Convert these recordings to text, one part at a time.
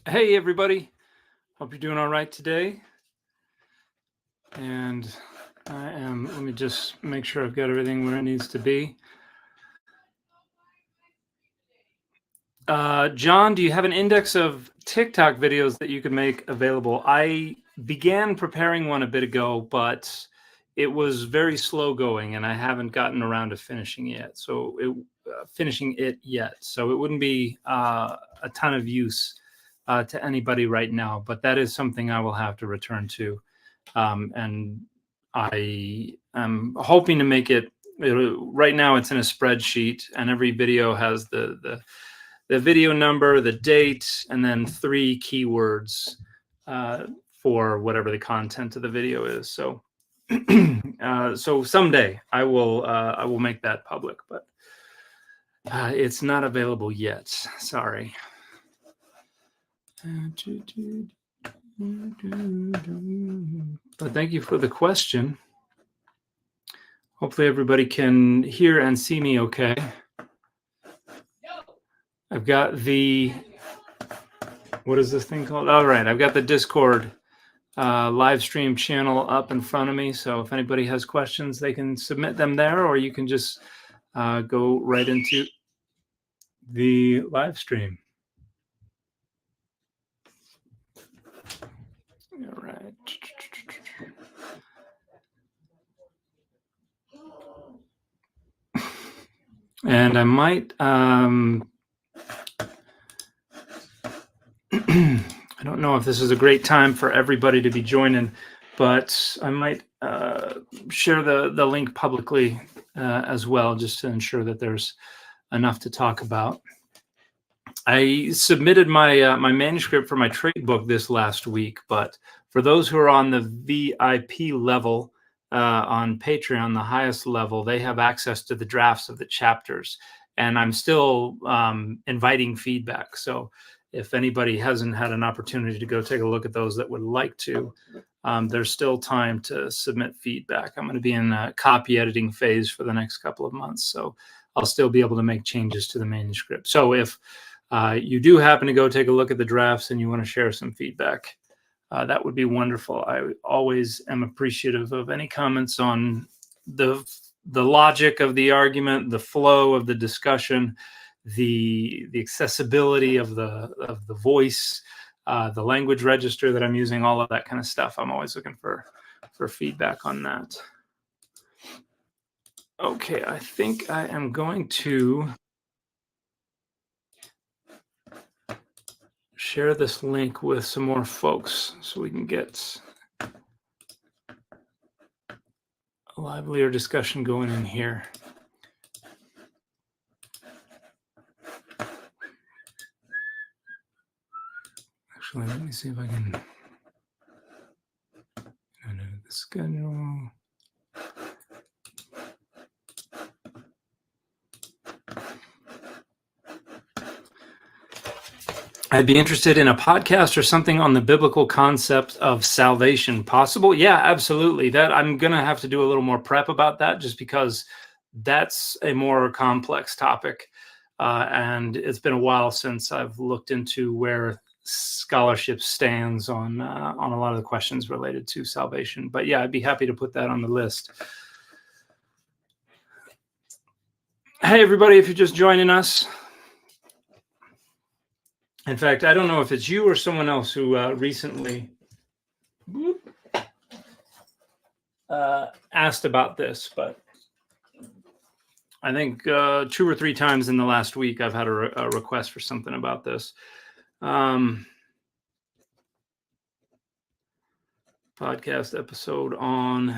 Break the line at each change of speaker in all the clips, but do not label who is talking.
Hey, everybody. Hope you're doing all right today. And let me just make sure I've got everything where it needs to be. John, do you have an index of TikTok videos that you could make available? I began preparing one a bit ago, but it was very slow going and I haven't gotten around to finishing it. So it wouldn't be a ton of use to anybody right now, but that is something I will have to return to. And I am hoping to make it. Right now, it's in a spreadsheet, and every video has the video number, the date, and then 3 keywords for whatever the content of the video is. So, so someday I will make that public, but it's not available yet. Sorry. But thank you for the question. Hopefully everybody can hear and see me okay. I've got what is this thing called? All right, I've got the Discord live stream channel up in front of me. So if anybody has questions, they can submit them there, or you can just go right into the live stream. All right. And I might, I don't know if this is a great time for everybody to be joining, but I might share the link publicly as well, just to ensure that there's enough to talk about. I submitted my my manuscript for my trade book this last week, but for those who are on the VIP level on Patreon, the highest level, they have access to the drafts of the chapters, and I'm still inviting feedback. So if anybody hasn't had an opportunity to go take a look at those that would like to, there's still time to submit feedback. I'm going to be in a copy editing phase for the next couple of months, so I'll still be able to make changes to the manuscript. So if you do happen to go take a look at the drafts and you want to share some feedback, that would be wonderful. I always am appreciative of any comments on the logic of the argument, the flow of the discussion, the accessibility of the voice, the language register that I'm using, all of that kind of stuff. I'm always looking for feedback on that. Okay, I think I am going to share this link with some more folks so we can get a livelier discussion going in here. Actually, let me see if I can edit the schedule. I'd be interested in a podcast or something on the biblical concept of salvation. Possible? Yeah, absolutely. That I'm going to have to do a little more prep about that, just because that's a more complex topic. And it's been a while since I've looked into where scholarship stands on a lot of the questions related to salvation. But yeah, I'd be happy to put that on the list. Hey, everybody, if you're just joining us. In fact, I don't know if it's you or someone else who recently asked about this, but I think 2 or 3 times in the last week I've had a request for something about this. Podcast episode on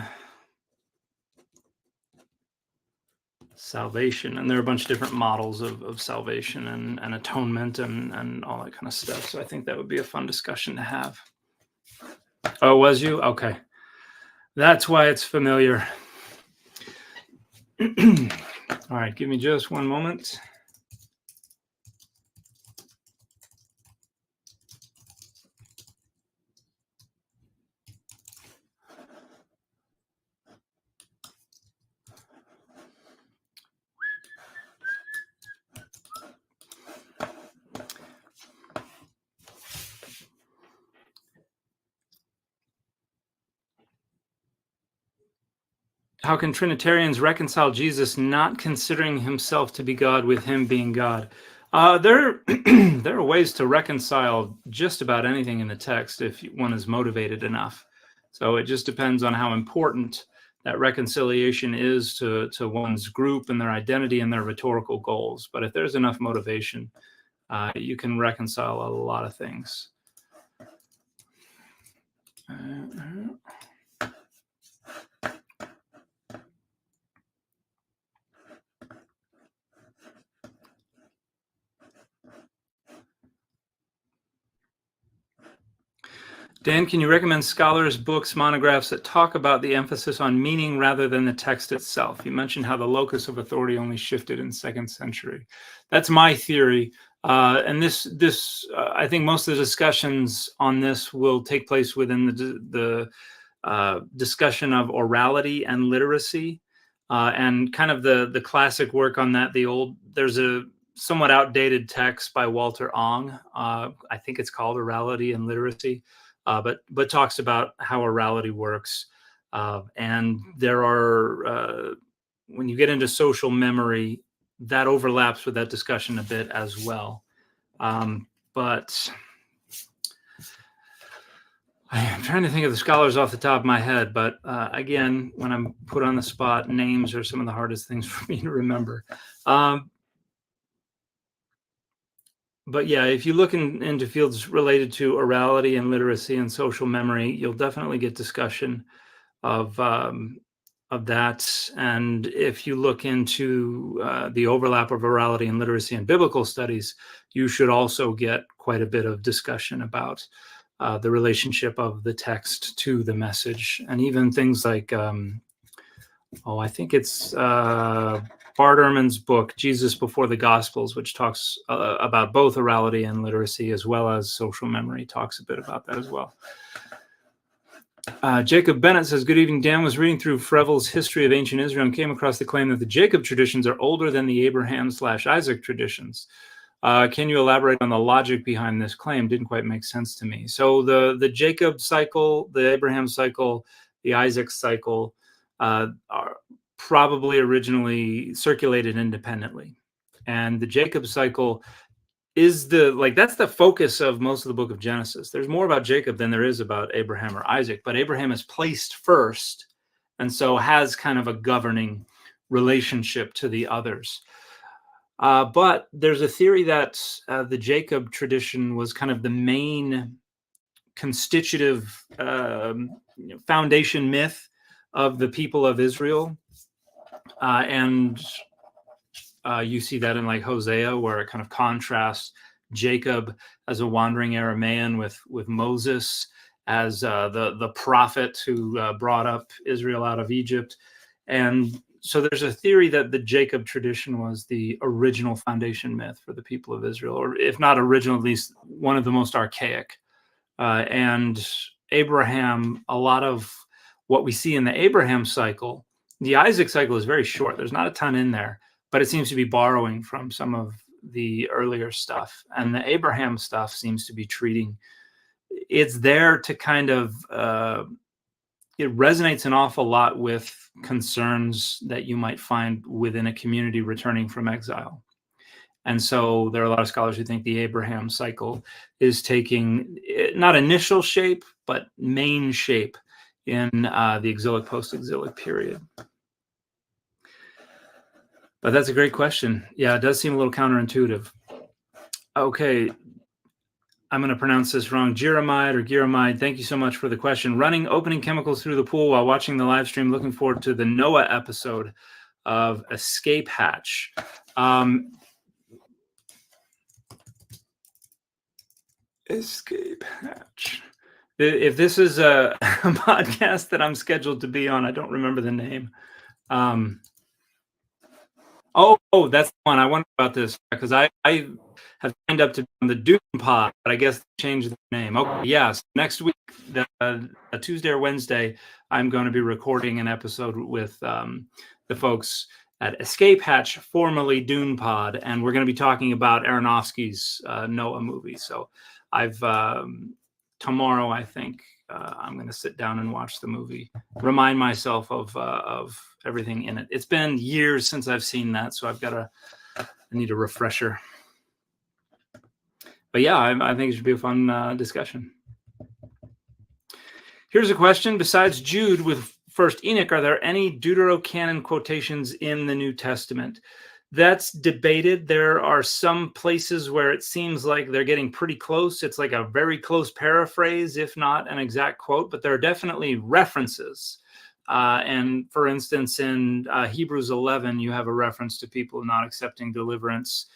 salvation, and there are a bunch of different models of salvation and atonement and all that kind of stuff. So I think that would be a fun discussion to have. Oh, was you? Okay. That's why it's familiar. All right, give me just one moment. How can Trinitarians reconcile Jesus not considering himself to be God with him being God? There are ways to reconcile just about anything in the text if one is motivated enough. So it just depends on how important that reconciliation is to one's group and their identity and their rhetorical goals. But if there's enough motivation, you can reconcile a lot of things. Dan, can you recommend scholars, books, monographs that talk about the emphasis on meaning rather than the text itself? You mentioned how the locus of authority only shifted in 2nd century. That's my theory. And I think most of the discussions on this will take place within the discussion of orality and literacy, and kind of the classic work on that. There's a somewhat outdated text by Walter Ong. I think it's called Orality and Literacy. But talks about how orality works. And there are, when you get into social memory, that overlaps with that discussion a bit as well. But I'm trying to think of the scholars off the top of my head. But again, when I'm put on the spot, names are some of the hardest things for me to remember. But yeah, if you look into fields related to orality and literacy and social memory, you'll definitely get discussion of that. And if you look into the overlap of orality and literacy in biblical studies, you should also get quite a bit of discussion about the relationship of the text to the message, and even things like, I think it's Bart Ehrman's book, Jesus Before the Gospels, which talks about both orality and literacy, as well as social memory, talks a bit about that as well. Jacob Bennett says, good evening, Dan. Was reading through Freville's History of Ancient Israel and came across the claim that the Jacob traditions are older than the Abraham/Isaac traditions. Can you elaborate on the logic behind this claim? Didn't quite make sense to me. So the Jacob cycle, the Abraham cycle, the Isaac cycle are probably originally circulated independently. And the Jacob cycle is that's the focus of most of the book of Genesis. There's more about Jacob than there is about Abraham or Isaac, but Abraham is placed first, and so has kind of a governing relationship to the others. But there's a theory that the Jacob tradition was kind of the main constitutive foundation myth of the people of Israel. And you see that in like Hosea, where it kind of contrasts Jacob as a wandering Aramaean with Moses as the prophet who brought up Israel out of Egypt. And so there's a theory that the Jacob tradition was the original foundation myth for the people of Israel, or if not original, at least one of the most archaic. And Abraham, a lot of what we see in the Abraham cycle, the Isaac cycle is very short. There's not a ton in there, but it seems to be borrowing from some of the earlier stuff. And the Abraham stuff seems to be it's there to kind of, it resonates an awful lot with concerns that you might find within a community returning from exile. And so there are a lot of scholars who think the Abraham cycle is taking not initial shape, but main shape in the exilic, post-exilic period. But that's a great question. Yeah, it does seem a little counterintuitive. Okay, I'm going to pronounce this wrong. Jeremiah, thank you so much for the question. Running opening chemicals through the pool while watching the live stream. Looking forward to the Noah episode of Escape Hatch. Escape Hatch. If this is a podcast that I'm scheduled to be on, I don't remember the name. That's the one. I wonder about this because I have signed up to be on the Dune Pod, but I guess they changed the name. Okay, yes. Next week, a Tuesday or Wednesday, I'm going to be recording an episode with the folks at Escape Hatch, formerly Dune Pod, and we're going to be talking about Aronofsky's Noah movie. So I've tomorrow, I think I'm going to sit down and watch the movie, remind myself of everything in it. It's been years since I've seen that, so I need a refresher. But yeah, I think it should be a fun discussion. Here's a question. Besides Jude with First Enoch, are there any Deuterocanon quotations in the New Testament? That's debated. There are some places where it seems like they're getting pretty close. It's like a very close paraphrase, if not an exact quote, but there are definitely references. And for instance, in Hebrews 11, you have a reference to people not accepting deliverance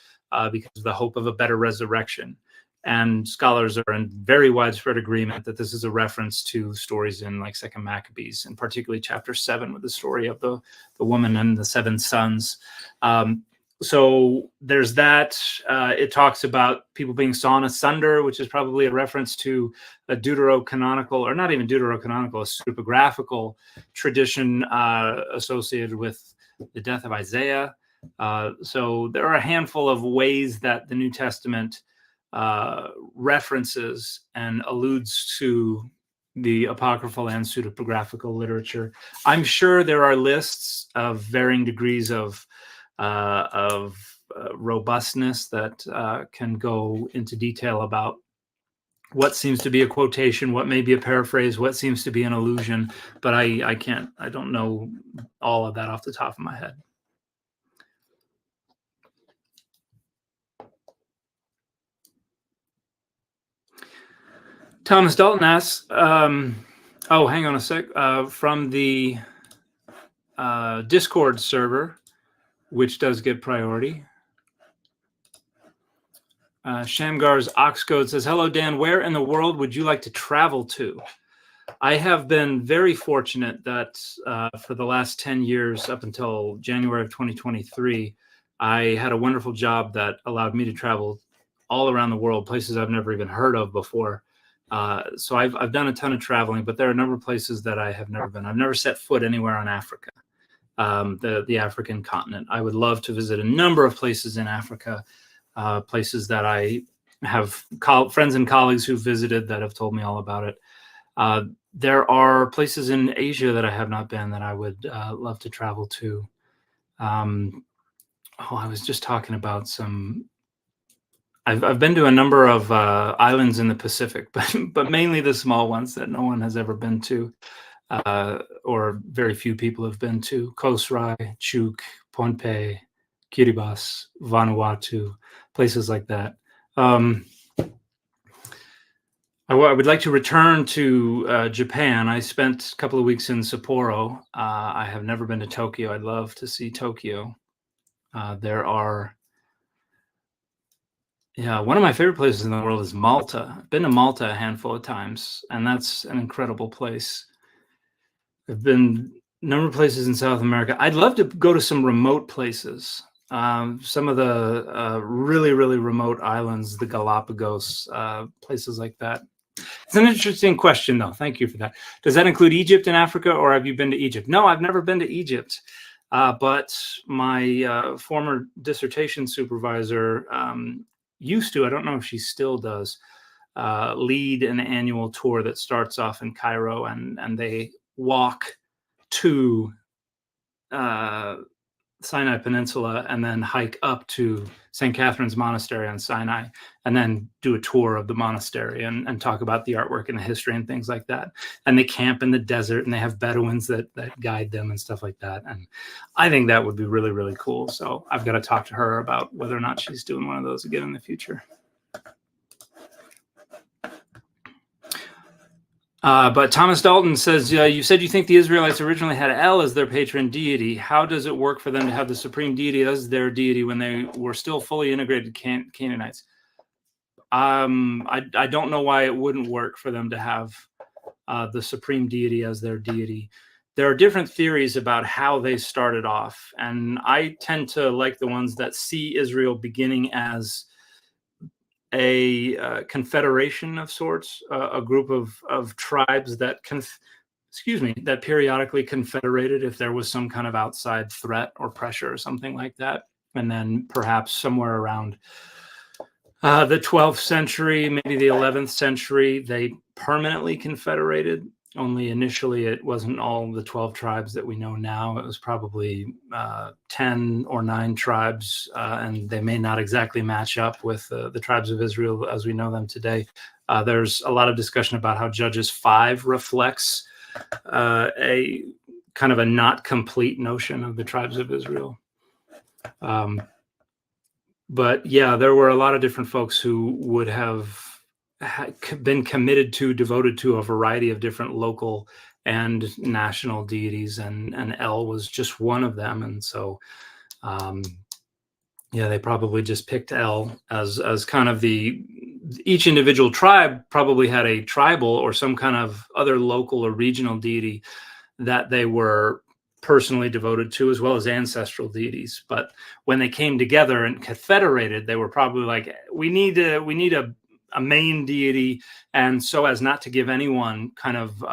because of the hope of a better resurrection. And scholars are in very widespread agreement that this is a reference to stories in like Second Maccabees, and particularly chapter 7 with the story of the woman and the 7 sons. So there's that. It talks about people being sawn asunder, which is probably a reference to a deuterocanonical, or not even deuterocanonical, a pseudepigraphical tradition associated with the death of Isaiah. So there are a handful of ways that the New Testament references and alludes to the apocryphal and pseudepigraphical literature. I'm sure there are lists of varying degrees of robustness that can go into detail about what seems to be a quotation, what may be a paraphrase, what seems to be an allusion, but I don't know all of that off the top of my head. Thomas Dalton asks, oh, hang on a sec, from the Discord server, which does get priority. Shamgar's Oxcode says, hello, Dan, where in the world would you like to travel to? I have been very fortunate that for the last 10 years, up until January of 2023, I had a wonderful job that allowed me to travel all around the world, places I've never even heard of before. So I've done a ton of traveling, but there are a number of places that I have never been. I've never set foot anywhere on Africa, the African continent. I would love to visit a number of places in Africa, places that I have friends and colleagues who visited that have told me all about it. There are places in Asia that I have not been that I would love to travel to. I was just talking about some. I've been to a number of islands in the Pacific, but mainly the small ones that no one has ever been to, or very few people have been to. Koh Rai, Chuuk, Pohnpei, Kiribati, Vanuatu, places like that. I would like to return to Japan. I spent a couple of weeks in Sapporo. I have never been to Tokyo. I'd love to see Tokyo. There are... Yeah, one of my favorite places in the world is Malta. I've been to Malta a handful of times, and that's an incredible place. I've been a number of places in South America. I'd love to go to some remote places. Some of the really, really remote islands, the Galapagos, places like that. It's an interesting question, though. Thank you for that. Does that include Egypt and Africa, or have you been to Egypt? No, I've never been to Egypt. But my former dissertation supervisor used to, I don't know if she still does, lead an annual tour that starts off in Cairo, and they walk to Sinai Peninsula and then hike up to St. Catherine's Monastery on Sinai, and then do a tour of the monastery and talk about the artwork and the history and things like that. And they camp in the desert, and they have Bedouins that guide them and stuff like that. And I think that would be really, really cool. So I've got to talk to her about whether or not she's doing one of those again in the future. But Thomas Dalton says, you said you think the Israelites originally had El as their patron deity. How does it work for them to have the supreme deity as their deity when they were still fully integrated Canaanites? I don't know why it wouldn't work for them to have the supreme deity as their deity. There are different theories about how they started off, and I tend to like the ones that see Israel beginning as a confederation of sorts, a group of tribes that that periodically confederated if there was some kind of outside threat or pressure or something like that. And then perhaps somewhere around the 12th century, maybe the 11th century, they permanently confederated. Only initially it wasn't all the 12 tribes that we know now. It was probably 10 or 9 tribes, and they may not exactly match up with the tribes of Israel as we know them today. There's a lot of discussion about how Judges 5 reflects a kind of a not complete notion of the tribes of Israel. But yeah, there were a lot of different folks who would have been committed to, devoted to a variety of different local and national deities, and El was just one of them. And so, yeah, they probably just picked El as kind of each individual tribe probably had a tribal or some kind of other local or regional deity that they were personally devoted to, as well as ancestral deities. But when they came together and confederated, they were probably like, we need a main deity, and so as not to give anyone kind of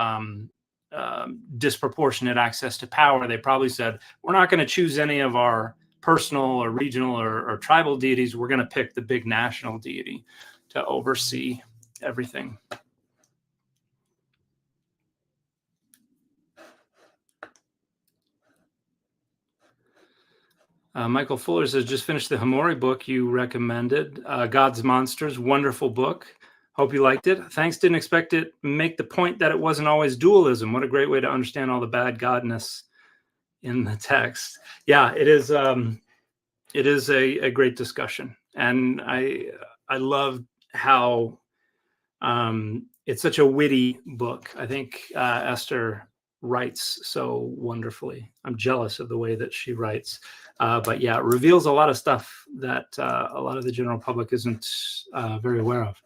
disproportionate access to power, they probably said, we're not going to choose any of our personal or regional or tribal deities. We're going to pick the big national deity to oversee everything. Michael Fuller says, just finished the Hamori book you recommended, God's Monsters, wonderful book. Hope you liked it. Thanks, didn't expect it. Make the point that it wasn't always dualism. What a great way to understand all the bad godness in the text. Yeah, it is a great discussion. And I love how it's such a witty book. I think Esther writes so wonderfully. I'm jealous of the way that she writes. But yeah, it reveals a lot of stuff that a lot of the general public isn't very aware of.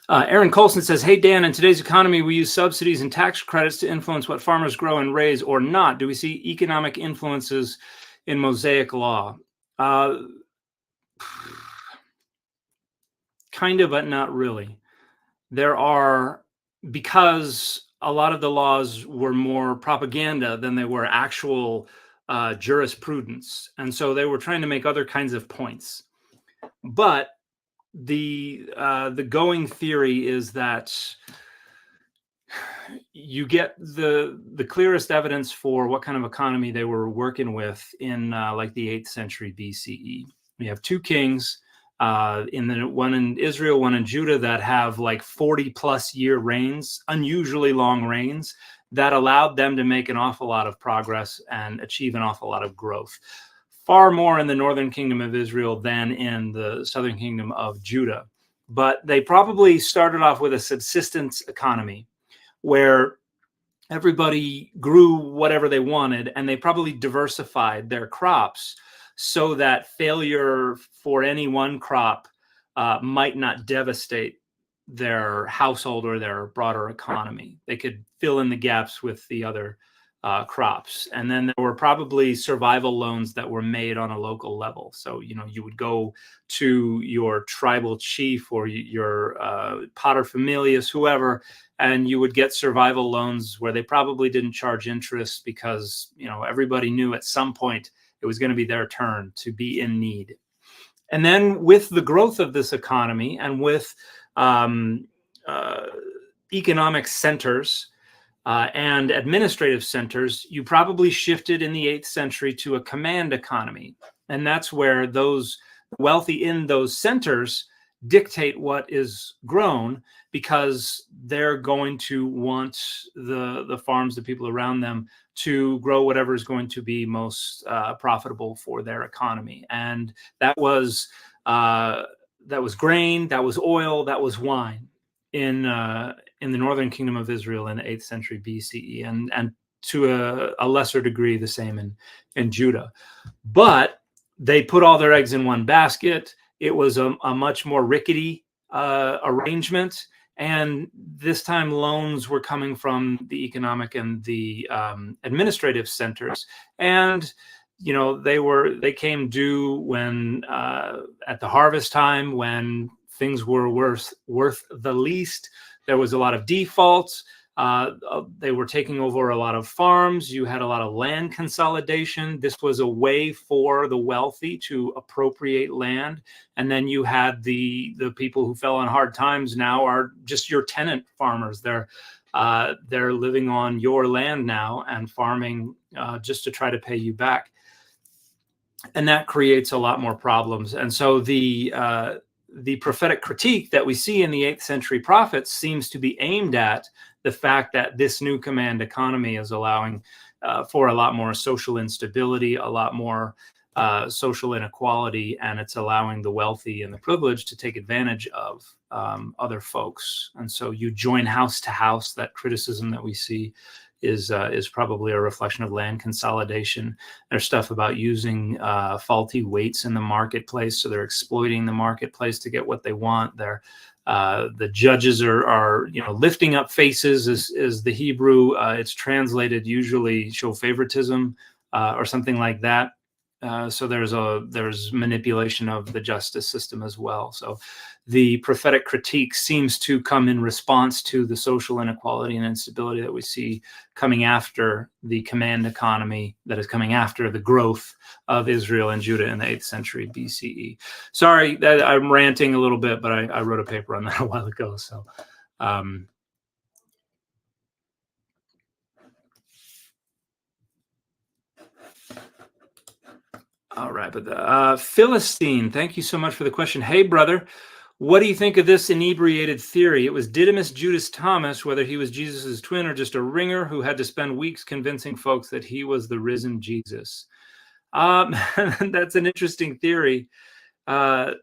Aaron Colson says, hey, Dan, in today's economy, we use subsidies and tax credits to influence what farmers grow and raise or not. Do we see economic influences in Mosaic law? Kind of, but not really. There are, because a lot of the laws were more propaganda than they were actual jurisprudence. And so they were trying to make other kinds of points. But the going theory is that you get the clearest evidence for what kind of economy they were working with in like the 8th century BCE. We have 2 kings, one in Israel, one in Judah, that have like 40+ year reigns, unusually long reigns, that allowed them to make an awful lot of progress and achieve an awful lot of growth. Far more in the northern kingdom of Israel than in the southern kingdom of Judah. But they probably started off with a subsistence economy where everybody grew whatever they wanted, and they probably diversified their crops so that failure for any one crop might not devastate their household or their broader economy. They could fill in the gaps with the other crops. And then there were probably survival loans that were made on a local level. So, you would go to your tribal chief or your paterfamilias, whoever, and you would get survival loans where they probably didn't charge interest because, everybody knew at some point it was going to be their turn to be in need. And then with the growth of this economy and with economic centers and administrative centers, you probably shifted in the 8th century to a command economy. And that's where those wealthy in those centers dictate what is grown, because they're going to want the farms, the people around them, to grow whatever is going to be most profitable for their economy. And that was grain, that was oil, that was wine in the northern kingdom of Israel in the 8th century BCE, and to a lesser degree the same in Judah. But they put all their eggs in one basket. It was a much more rickety arrangement. And this time loans were coming from the economic and the administrative centers. And, they came due when at the harvest time, when things were worth the least. There was a lot of defaults. They were taking over a lot of farms. You had a lot of land consolidation. This was a way for the wealthy to appropriate land. And then you had the people who fell on hard times now are just your tenant farmers. They're living on your land now and farming just to try to pay you back. And that creates a lot more problems. And so the prophetic critique that we see in the 8th century prophets seems to be aimed at the fact that this new command economy is allowing for a lot more social instability, a lot more social inequality, and it's allowing the wealthy and the privileged to take advantage of other folks. And so you join house to house. That criticism that we see is probably a reflection of land consolidation. There's stuff about using faulty weights in the marketplace, so they're exploiting the marketplace to get what they want. The judges are lifting up faces is the Hebrew. It's translated usually show favoritism or something like that. So there's manipulation of the justice system as well. So the prophetic critique seems to come in response to the social inequality and instability that we see coming after the command economy that is coming after the growth of Israel and Judah in the 8th century BCE. Sorry that I'm ranting a little bit, but I wrote a paper on that a while ago. So all right, but Philistine, thank you so much for the question. Hey, brother, what do you think of this inebriated theory? It was Didymus Judas Thomas, whether he was Jesus's twin or just a ringer who had to spend weeks convincing folks that he was the risen Jesus. That's an interesting theory. There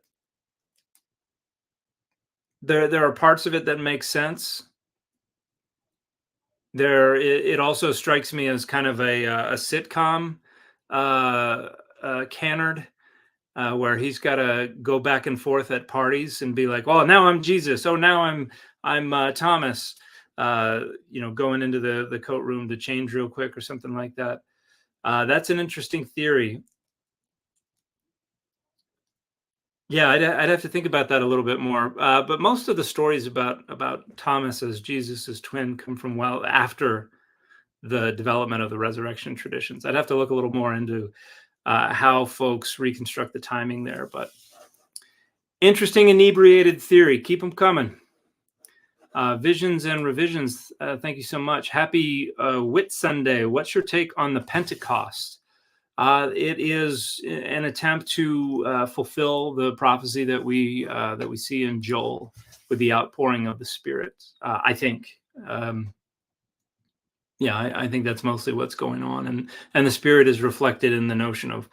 are parts of it that make sense. It also strikes me as kind of a sitcom canard. Where he's got to go back and forth at parties and be like, "Oh, now I'm Jesus. Oh, now I'm Thomas." Going into the coat room to change real quick or something like that. That's an interesting theory. Yeah, I'd have to think about that a little bit more. But most of the stories about Thomas as Jesus's twin come from well after the development of the resurrection traditions. I'd have to look a little more into how folks reconstruct the timing there, but interesting inebriated theory. Keep them coming. Visions and revisions. Thank you so much. Happy Whit Sunday. What's your take on the Pentecost? It is an attempt to fulfill the prophecy that we see in Joel with the outpouring of the Spirit. I think. I think that's mostly what's going on, and the Spirit is reflected in the notion of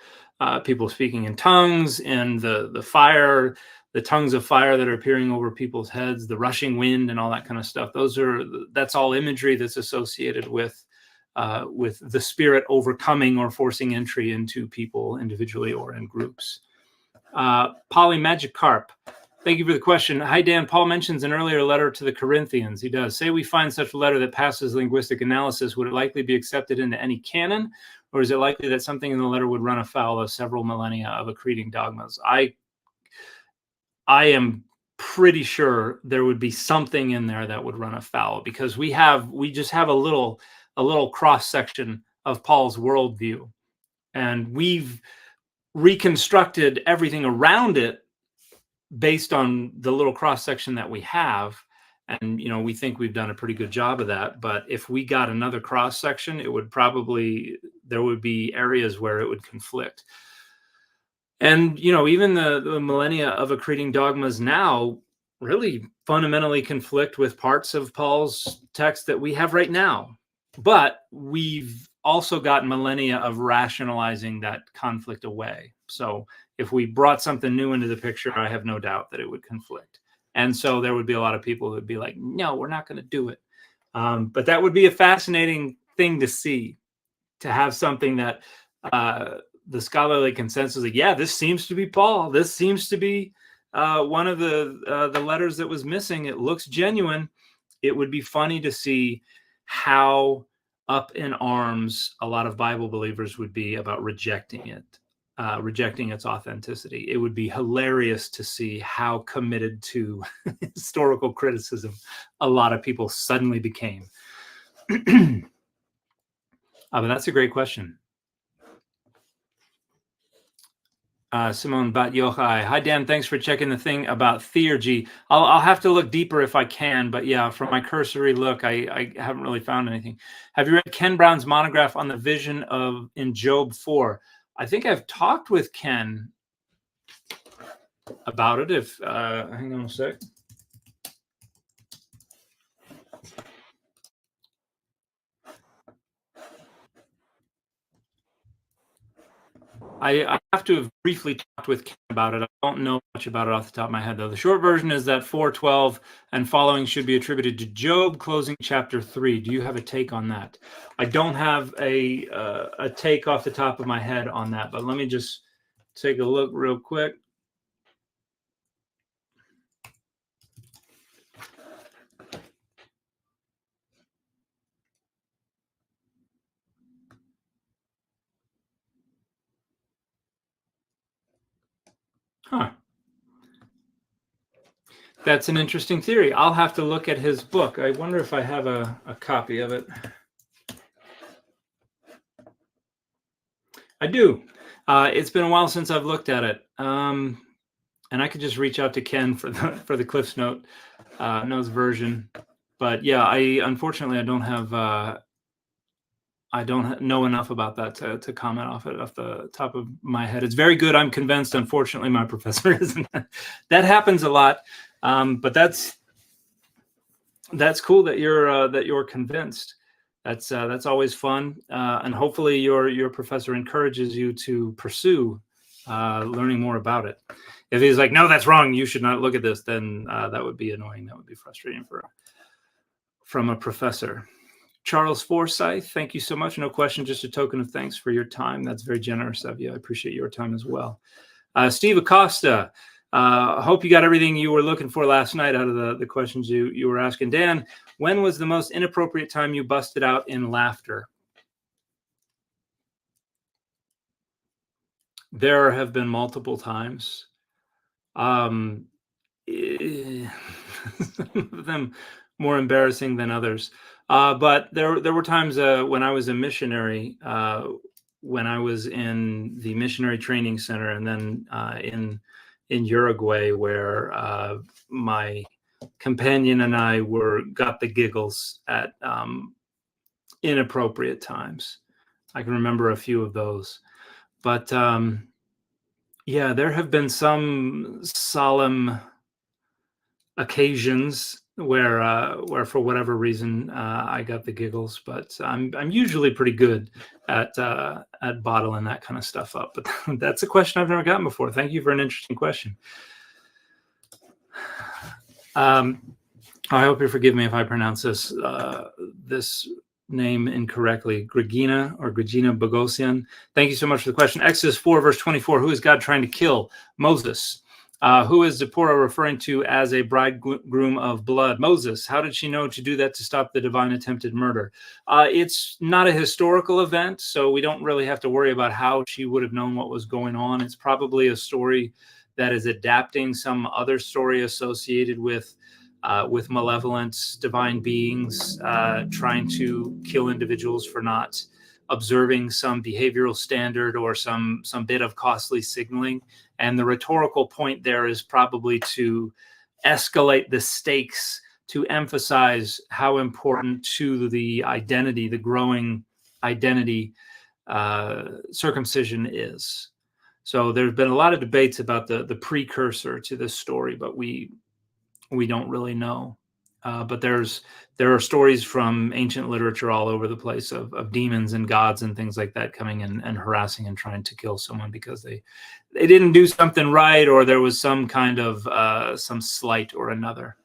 people speaking in tongues and the fire, the tongues of fire that are appearing over people's heads, the rushing wind, and all that kind of stuff. That's all imagery that's associated with the Spirit overcoming or forcing entry into people individually or in groups. Polymagicarp. Thank you for the question. Hi, Dan. Paul mentions an earlier letter to the Corinthians. He does. Say we find such a letter that passes linguistic analysis. Would it likely be accepted into any canon? Or is it likely that something in the letter would run afoul of several millennia of accreting dogmas? I am pretty sure there would be something in there that would run afoul, because we just have a little cross section of Paul's worldview, and we've reconstructed everything around it based on the little cross section that we have. And we think we've done a pretty good job of that. But if we got another cross section, there would be areas where it would conflict. And even the millennia of accreting dogmas now really fundamentally conflict with parts of Paul's text that we have right now. But we've also got millennia of rationalizing that conflict away. So if we brought something new into the picture, I have no doubt that it would conflict. And so there would be a lot of people who would be like, no, we're not going to do it. But that would be a fascinating thing to see, to have something that the scholarly consensus is like, yeah, this seems to be Paul. This seems to be one of the letters that was missing. It looks genuine. It would be funny to see how up in arms a lot of Bible believers would be about rejecting it. Rejecting its authenticity. It would be hilarious to see how committed to historical criticism a lot of people suddenly became. But that's a great question. Simone Bat Yochai. Hi, Dan. Thanks for checking the thing about theurgy. I'll have to look deeper if I can, but yeah, from my cursory look, I haven't really found anything. Have you read Ken Brown's monograph on the vision of in Job 4? I think I've talked with Ken about it. If hang on a sec. I have to have briefly talked with Ken about it. I don't know much about it off the top of my head, though. The short version is that 4:12 and following should be attributed to Job closing chapter 3. Do you have a take on that? I don't have a take off the top of my head on that, but let me just take a look real quick. Huh. That's an interesting theory. I'll have to look at his book. I wonder if I have a copy of it. I do. It's been a while since I've looked at it. And I could just reach out to Ken for the Cliff's Notes version. But yeah, unfortunately I don't have I don't know enough about that to comment off the top of my head. It's very good. I'm convinced. Unfortunately, my professor isn't. That happens a lot, but that's cool that you're convinced. That's always fun, and hopefully your professor encourages you to pursue learning more about it. If he's like, no, that's wrong, you should not look at this, then that would be annoying. That would be frustrating from a professor. Charles Forsyth, thank you so much. No question, just a token of thanks for your time. That's very generous of you. I appreciate your time as well. Steve Acosta, hope you got everything you were looking for last night out of the questions you were asking. Dan, when was the most inappropriate time you busted out in laughter? There have been multiple times. Some of them more embarrassing than others. But there were times when I was a missionary, when I was in the missionary training center, and then in Uruguay, where my companion and I got the giggles at inappropriate times. I can remember a few of those, but yeah, there have been some solemn occasions where for whatever reason I got the giggles, but I'm usually pretty good at bottling that kind of stuff up. But that's a question I've never gotten before. Thank you for an interesting question. I hope you forgive me if I pronounce this name incorrectly. Gregina Bogosian. Thank you so much for the question. Exodus 4 verse 24. Who is God trying to kill? Moses. Who is Zipporah referring to as a bridegroom of blood? Moses. How did she know to do that to stop the divine attempted murder? It's not a historical event, so we don't really have to worry about how she would have known what was going on. It's probably a story that is adapting some other story associated with malevolent divine beings trying to kill individuals for not observing some behavioral standard or some bit of costly signaling. And the rhetorical point there is probably to escalate the stakes, to emphasize how important to the identity, the growing identity, circumcision is. So there's been a lot of debates about the precursor to this story, but we don't really know. But there are stories from ancient literature all over the place of demons and gods and things like that coming in and harassing and trying to kill someone because they didn't do something right, or there was some kind of some slight or another.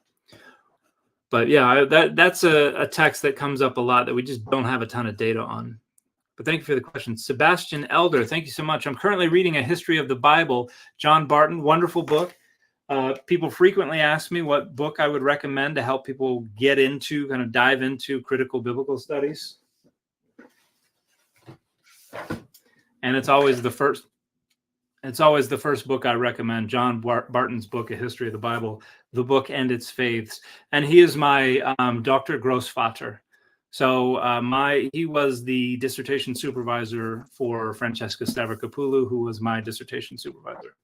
But yeah, that's a text that comes up a lot that we just don't have a ton of data on. But thank you for the question. Sebastian Elder, thank you so much. I'm currently reading A History of the Bible, John Barton, wonderful book. People frequently ask me what book I would recommend to help people get into, kind of dive into critical biblical studies. And it's always the first book I recommend, John Barton's book, A History of the Bible, the book and its faiths. And he is my Dr. Grossvater. So he was the dissertation supervisor for Francesca Stavrokopoulou, who was my dissertation supervisor.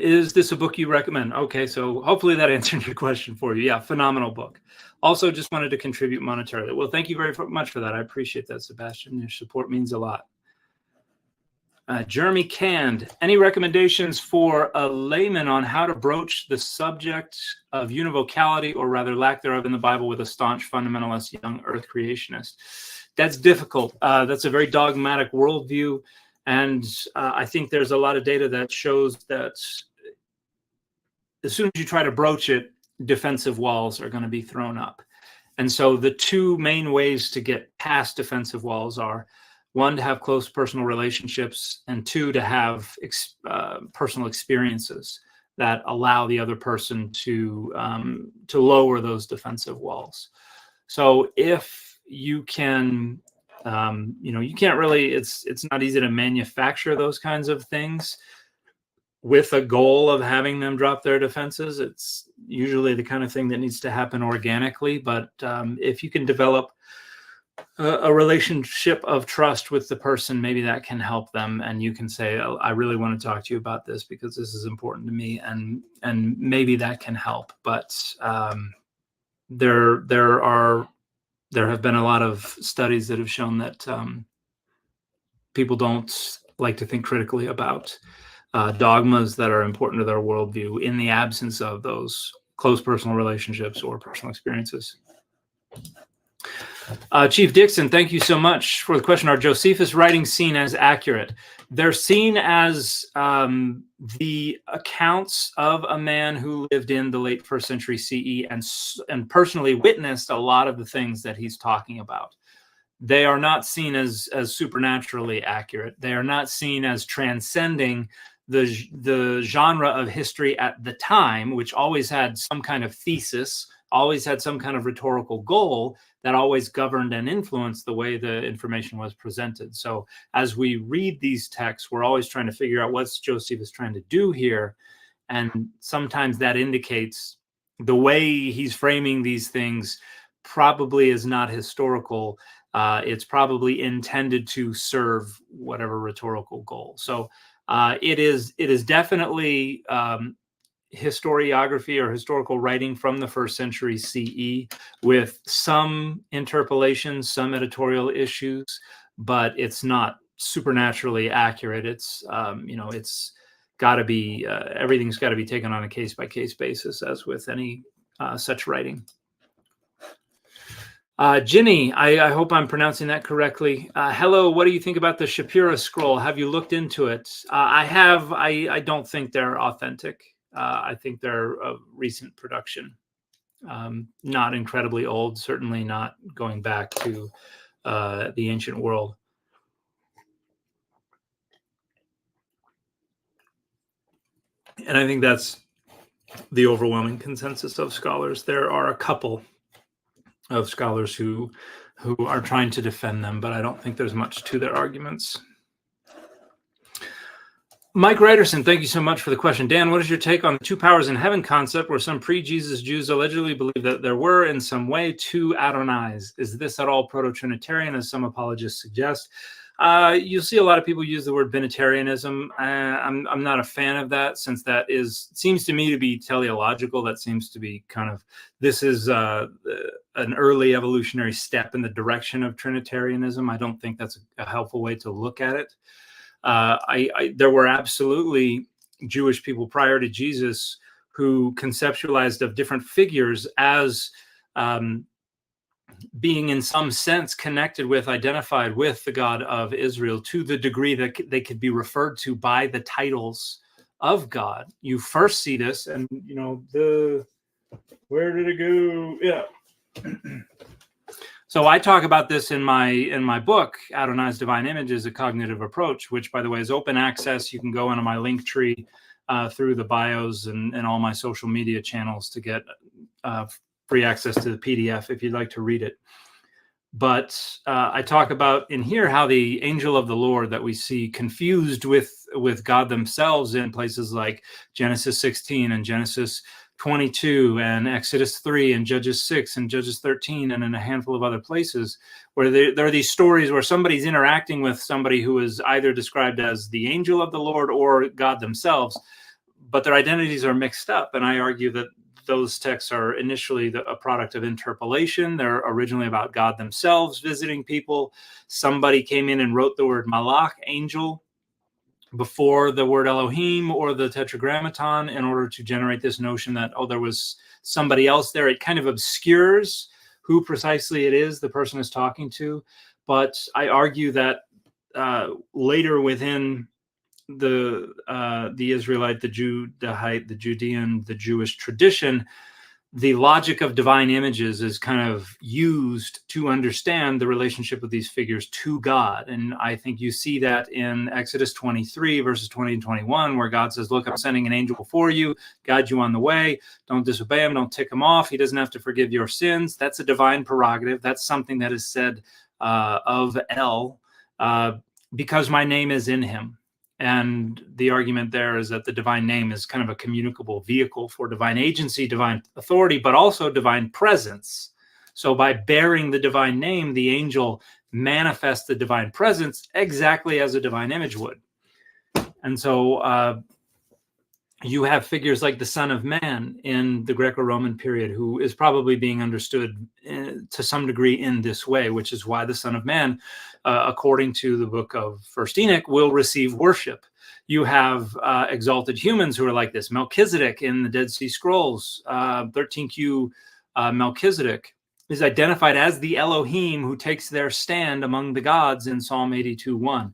Is this a book you recommend? Okay, so hopefully that answered your question for you. Yeah, phenomenal book. Also, just wanted to contribute monetarily. Well, thank you very much for that. I appreciate that, Sebastian. Your support means a lot. Jeremy Cand, any recommendations for a layman on how to broach the subject of univocality, or rather lack thereof, in the Bible with a staunch fundamentalist young earth creationist? That's difficult. That's a very dogmatic worldview. And I think there's a lot of data that shows that as soon as you try to broach it, defensive walls are going to be thrown up. And so the two main ways to get past defensive walls are, one, to have close personal relationships, and two, to have personal experiences that allow the other person to lower those defensive walls. So if you can, you can't really, it's not easy to manufacture those kinds of things with a goal of having them drop their defenses. It's usually the kind of thing that needs to happen organically. But if you can develop a relationship of trust with the person, maybe that can help them, and you can say, oh, I really want to talk to you about this because this is important to me, and maybe that can help. But there have been a lot of studies that have shown that people don't like to think critically about dogmas that are important to their worldview in the absence of those close personal relationships or personal experiences. Chief Dixon, thank you so much for the question. Are Josephus' writings seen as accurate? They're seen as the accounts of a man who lived in the late 1st century CE and personally witnessed a lot of the things that he's talking about. They are not seen as supernaturally accurate. They are not seen as transcending the genre of history at the time, which always had some kind of thesis, always had some kind of rhetorical goal that always governed and influenced the way the information was presented. So as we read these texts, we're always trying to figure out what's Josephus trying to do here. And sometimes that indicates the way he's framing these things probably is not historical. It's probably intended to serve whatever rhetorical goal. So it is definitely historiography or historical writing from the 1st century CE with some interpolations, some editorial issues, but it's not supernaturally accurate. It's, it's got to be, everything's got to be taken on a case-by-case basis, as with any such writing. Ginny, I hope I'm pronouncing that correctly. Hello, what do you think about the Shapira scroll? Have you looked into it? I have. I don't think they're authentic. I think they're a recent production, not incredibly old, certainly not going back to the ancient world. And I think that's the overwhelming consensus of scholars. There are a couple of scholars who are trying to defend them, but I don't think there's much to their arguments. Mike Ryderson, thank you so much for the question. Dan, what is your take on the two powers in heaven concept, where some pre-Jesus Jews allegedly believe that there were in some way two Adonais? Is this at all proto-Trinitarian, as some apologists suggest? You'll see a lot of people use the word binitarianism. I'm not a fan of that, since that seems to me to be teleological. That seems to be kind of, this is an early evolutionary step in the direction of Trinitarianism. I don't think that's a helpful way to look at it. There were absolutely Jewish people prior to Jesus who conceptualized of different figures as being in some sense connected with, identified with the God of Israel, to the degree that they could be referred to by the titles of God. You first see this, and where did it go? Yeah. So I talk about this in my book, Adonai's Divine Images, A Cognitive Approach, which, by the way, is open access. You can go into my link tree through the bios and all my social media channels to get free access to the PDF if you'd like to read it. But I talk about in here how the angel of the Lord that we see confused with God themselves in places like Genesis 16 and Genesis 22 and Exodus 3 and Judges 6 and Judges 13 and in a handful of other places where there are these stories where somebody's interacting with somebody who is either described as the angel of the Lord or God themselves, but their identities are mixed up. And I argue that those texts are initially a product of interpolation. They're originally about God themselves visiting people. Somebody came in and wrote the word malach, angel, before the word Elohim or the Tetragrammaton in order to generate this notion that, oh, there was somebody else there. It kind of obscures who precisely it is the person is talking to. But I argue that later within the Israelite, the Judahite, the Judean, the Jewish tradition, the logic of divine images is kind of used to understand the relationship of these figures to God. And I think you see that in Exodus 23, verses 20 and 21, where God says, look, I'm sending an angel before you, guide you on the way. Don't disobey him. Don't tick him off. He doesn't have to forgive your sins. That's a divine prerogative. That's something that is said of El, because my name is in him. And the argument there is that the divine name is kind of a communicable vehicle for divine agency, divine authority, but also divine presence. So by bearing the divine name, the angel manifests the divine presence exactly as a divine image would. And so you have figures like the Son of Man in the Greco-Roman period, who is probably being understood to some degree in this way, which is why the Son of Man, according to the book of First Enoch, will receive worship. You have exalted humans who are like this. Melchizedek in the Dead Sea Scrolls, 13Q Melchizedek is identified as the Elohim who takes their stand among the gods in Psalm 82:1.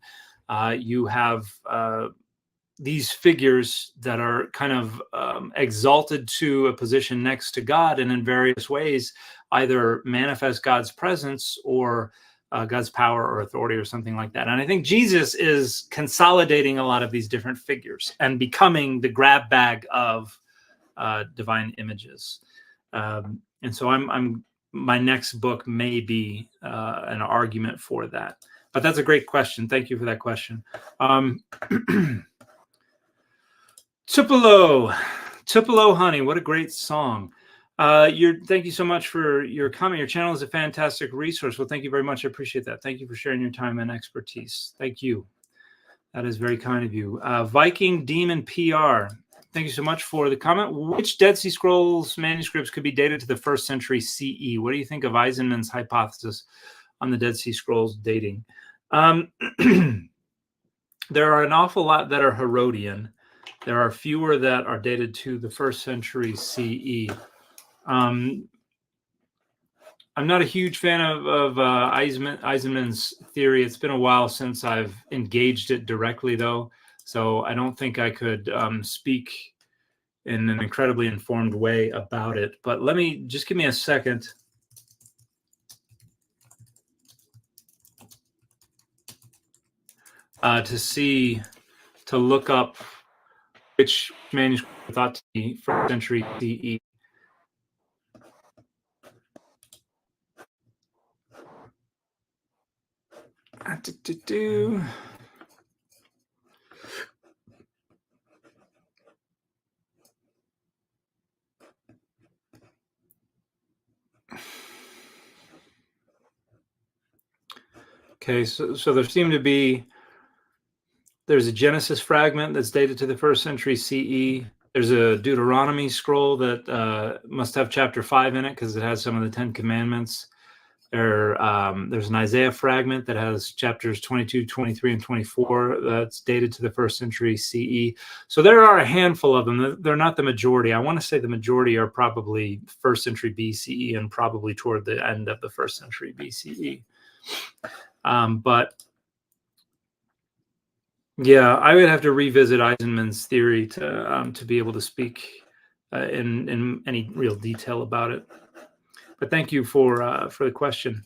You have these figures that are kind of exalted to a position next to God, and in various ways either manifest God's presence or God's power or authority or something like that. And I think Jesus is consolidating a lot of these different figures and becoming the grab bag of divine images. And so my next book may be an argument for that. But that's a great question. Thank you for that question. Tupelo, honey, what a great song. Thank you so much for your comment. Your channel is a fantastic resource. Well, thank you very much. I appreciate that. Thank you for sharing your time and expertise. Thank you. That is very kind of you. Viking Demon PR, thank you so much for the comment. Which Dead Sea Scrolls manuscripts could be dated to the 1st century CE? What do you think of Eisenman's hypothesis on the Dead Sea Scrolls dating? There are an awful lot that are Herodian. There are fewer that are dated to the 1st century CE. I'm not a huge fan of Eisenman's theory. It's been a while since I've engaged it directly, though, so I don't think I could speak in an incredibly informed way about it. But just give me a second. To look up which manuscript thought to be 1st century CE. Okay, so there seem to be, there's a Genesis fragment that's dated to the 1st century CE. There's a Deuteronomy scroll that must have chapter 5 in it because it has some of the 10 commandments. There's an Isaiah fragment that has chapters 22, 23, and 24 that's dated to the 1st century CE. So there are a handful of them. They're not the majority. I want to say the majority are probably 1st century BCE and probably toward the end of the 1st century BCE. But yeah, I would have to revisit Eisenman's theory to be able to speak in any real detail about it. But thank you for the question.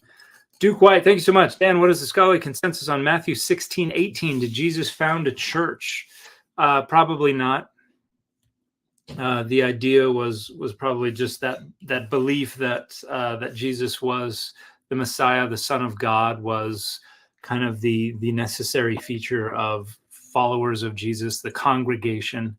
Duke White, thank you so much. Dan, what is the scholarly consensus on Matthew 16:18? Did Jesus found a church? Probably not. The idea was probably just that belief that Jesus was the Messiah, the Son of God, was kind of the necessary feature of followers of Jesus, the congregation.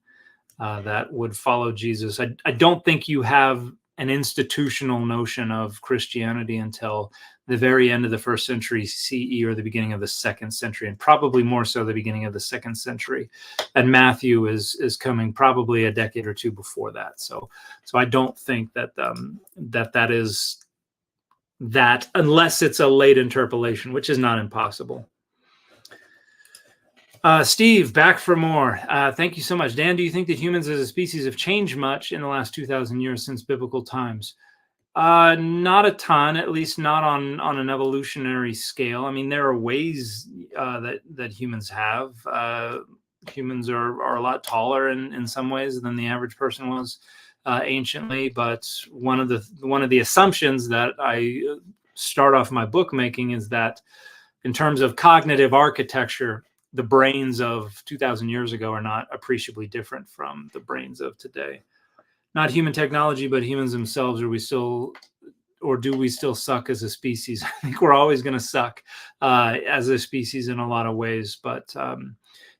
that would follow Jesus. I don't think you have an institutional notion of Christianity until the very end of the 1st century CE or the beginning of the 2nd century, and probably more so the beginning of the 2nd century. And Matthew is coming probably a decade or two before that. So I don't think that that is that, unless it's a late interpolation, which is not impossible. Steve, back for more. Thank you so much. Dan, do you think that humans as a species have changed much in the last 2,000 years since biblical times? Not a ton, at least not on an evolutionary scale. I mean, there are ways that humans have. Humans are a lot taller in some ways than the average person was anciently. But one of the assumptions that I start off my book making is that in terms of cognitive architecture, the brains of 2,000 years ago are not appreciably different from the brains of today. Not human technology, but humans themselves. Do we still suck as a species? I think we're always going to suck as a species in a lot of ways. But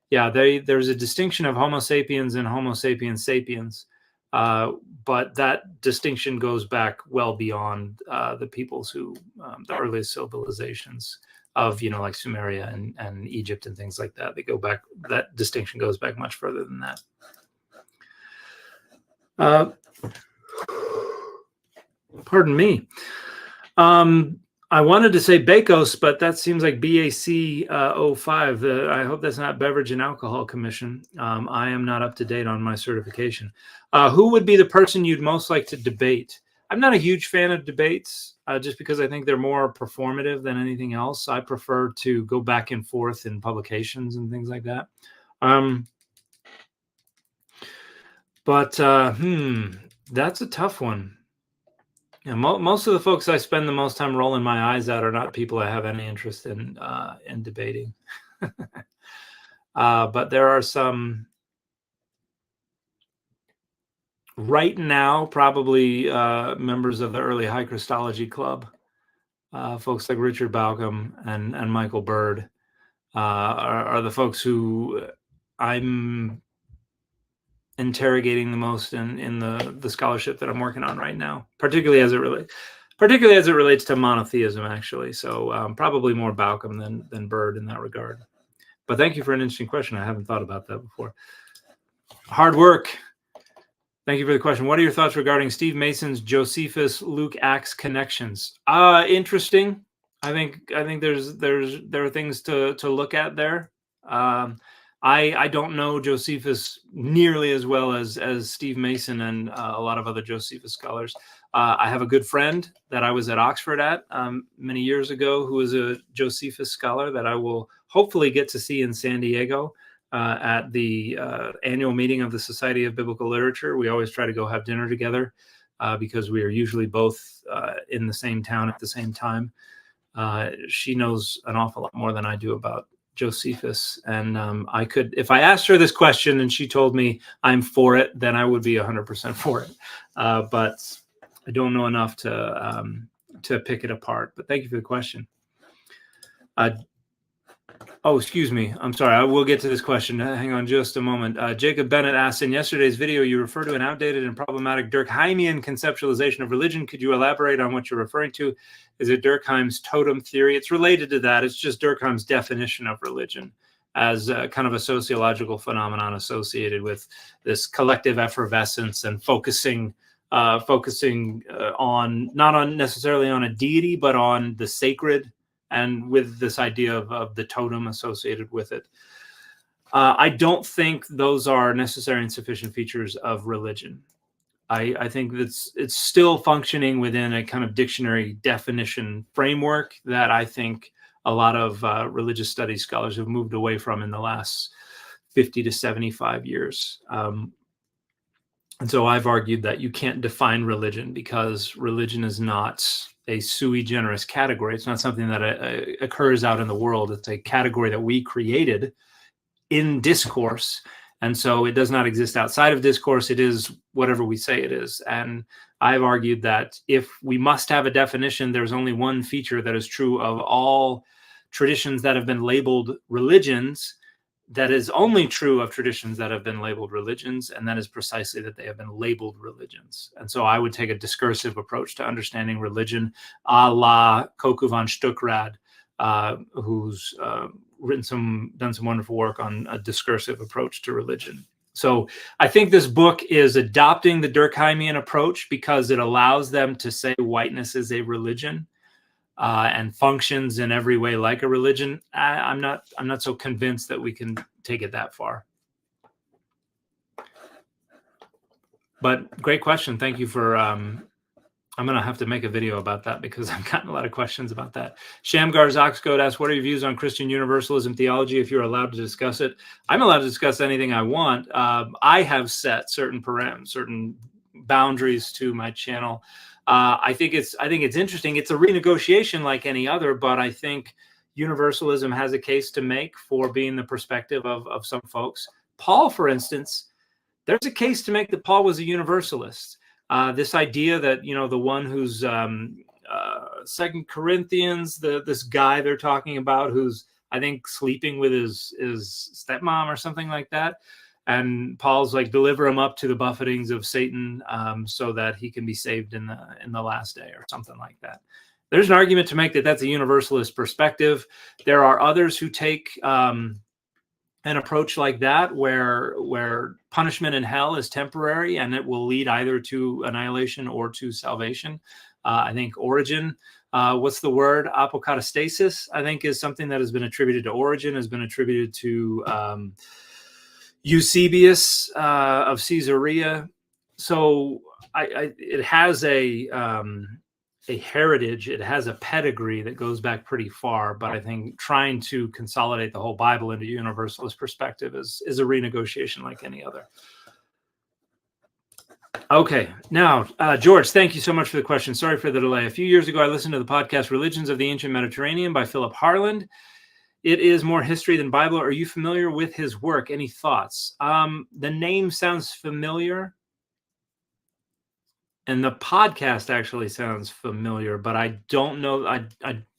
yeah, there's a distinction of Homo sapiens and Homo sapiens sapiens. But that distinction goes back well beyond the peoples who, the earliest civilizations of, like Sumeria and Egypt and things like that. They go back, that distinction goes back much further than that. Pardon me. I wanted to say Bacos, but that seems like BAC 05. I hope that's not Beverage and Alcohol Commission. I am not up to date on my certification. Who would be the person you'd most like to debate? I'm not a huge fan of debates, just because I think they're more performative than anything else. I prefer to go back and forth in publications and things like that. But that's a tough one. Yeah, most of the folks I spend the most time rolling my eyes at are not people I have any interest in debating. But there are some right now, probably members of the early High Christology Club, folks like Richard Balcom and Michael Bird are the folks who I'm interrogating the most in the scholarship that I'm working on right now, particularly as it relates to monotheism, actually. So probably more Balcom than Bird in that regard. But thank you for an interesting question. I haven't thought about that before. Hard work. Thank you for the question. What are your thoughts regarding Steve Mason's Josephus Luke Acts connections? Interesting. I think there are things to look at there. I don't know Josephus nearly as well as Steve Mason and a lot of other Josephus scholars. I have a good friend that I was at Oxford at many years ago who is a Josephus scholar that I will hopefully get to see in San Diego at the annual meeting of the Society of Biblical Literature. We always try to go have dinner together because we are usually both in the same town at the same time. She knows an awful lot more than I do about Josephus, and I could, if I asked her this question and she told me I'm for it, then I would be 100% for it. But I don't know enough to pick it apart. But thank you for the question. Oh, excuse me. I'm sorry. I will get to this question. Hang on just a moment. Jacob Bennett asked, in yesterday's video, you refer to an outdated and problematic Durkheimian conceptualization of religion. Could you elaborate on what you're referring to? Is it Durkheim's totem theory? It's related to that. It's just Durkheim's definition of religion as kind of a sociological phenomenon associated with this collective effervescence and focusing on, not on necessarily on a deity, but on the sacred, and with this idea of the totem associated with it. I don't think those are necessary and sufficient features of religion. I think it's still functioning within a kind of dictionary definition framework that I think a lot of religious studies scholars have moved away from in the last 50 to 75 years. And so I've argued that you can't define religion because religion is not a sui generis category. It's not something that occurs out in the world. It's a category that we created in discourse. And so it does not exist outside of discourse. It is whatever we say it is. And I've argued that if we must have a definition, there's only one feature that is true of all traditions that have been labeled religions, that is only true of traditions that have been labeled religions, and that is precisely that they have been labeled religions. And so I would take a discursive approach to understanding religion, a la Koku van Stukrad, who's done some wonderful work on a discursive approach to religion. So I think this book is adopting the Durkheimian approach because it allows them to say whiteness is a religion. And functions in every way like a religion. I'm not so convinced that we can take it that far. But great question. Thank you for. I'm going to have to make a video about that because I've gotten a lot of questions about that. Shamgar Zoxcode asks, "What are your views on Christian universalism theology? If you're allowed to discuss it, I'm allowed to discuss anything I want. I have set certain boundaries to my channel." I think it's interesting. It's a renegotiation like any other, but I think universalism has a case to make for being the perspective of some folks. Paul, for instance, there's a case to make that Paul was a universalist. This idea that, the one who's 2 Corinthians, this guy they're talking about who's, I think, sleeping with his stepmom or something like that. And Paul's like, deliver him up to the buffetings of Satan so that he can be saved in the last day or something like that. There's an argument to make that that's a universalist perspective. There are others who take an approach like that where punishment in hell is temporary and it will lead either to annihilation or to salvation. I think Origen, what's the word? Apokatastasis, I think, is something that has been attributed to Origen, has been attributed to Eusebius of Caesarea. So it has a heritage, it has a pedigree that goes back pretty far, but I think trying to consolidate the whole Bible into universalist perspective is a renegotiation like any other. Okay, now, George, thank you so much for the question. Sorry for the delay. A few years ago, I listened to the podcast Religions of the Ancient Mediterranean by Philip Harland. It is more history than Bible. Are you familiar with his work? Any thoughts? The name sounds familiar. And the podcast actually sounds familiar, but I don't know. I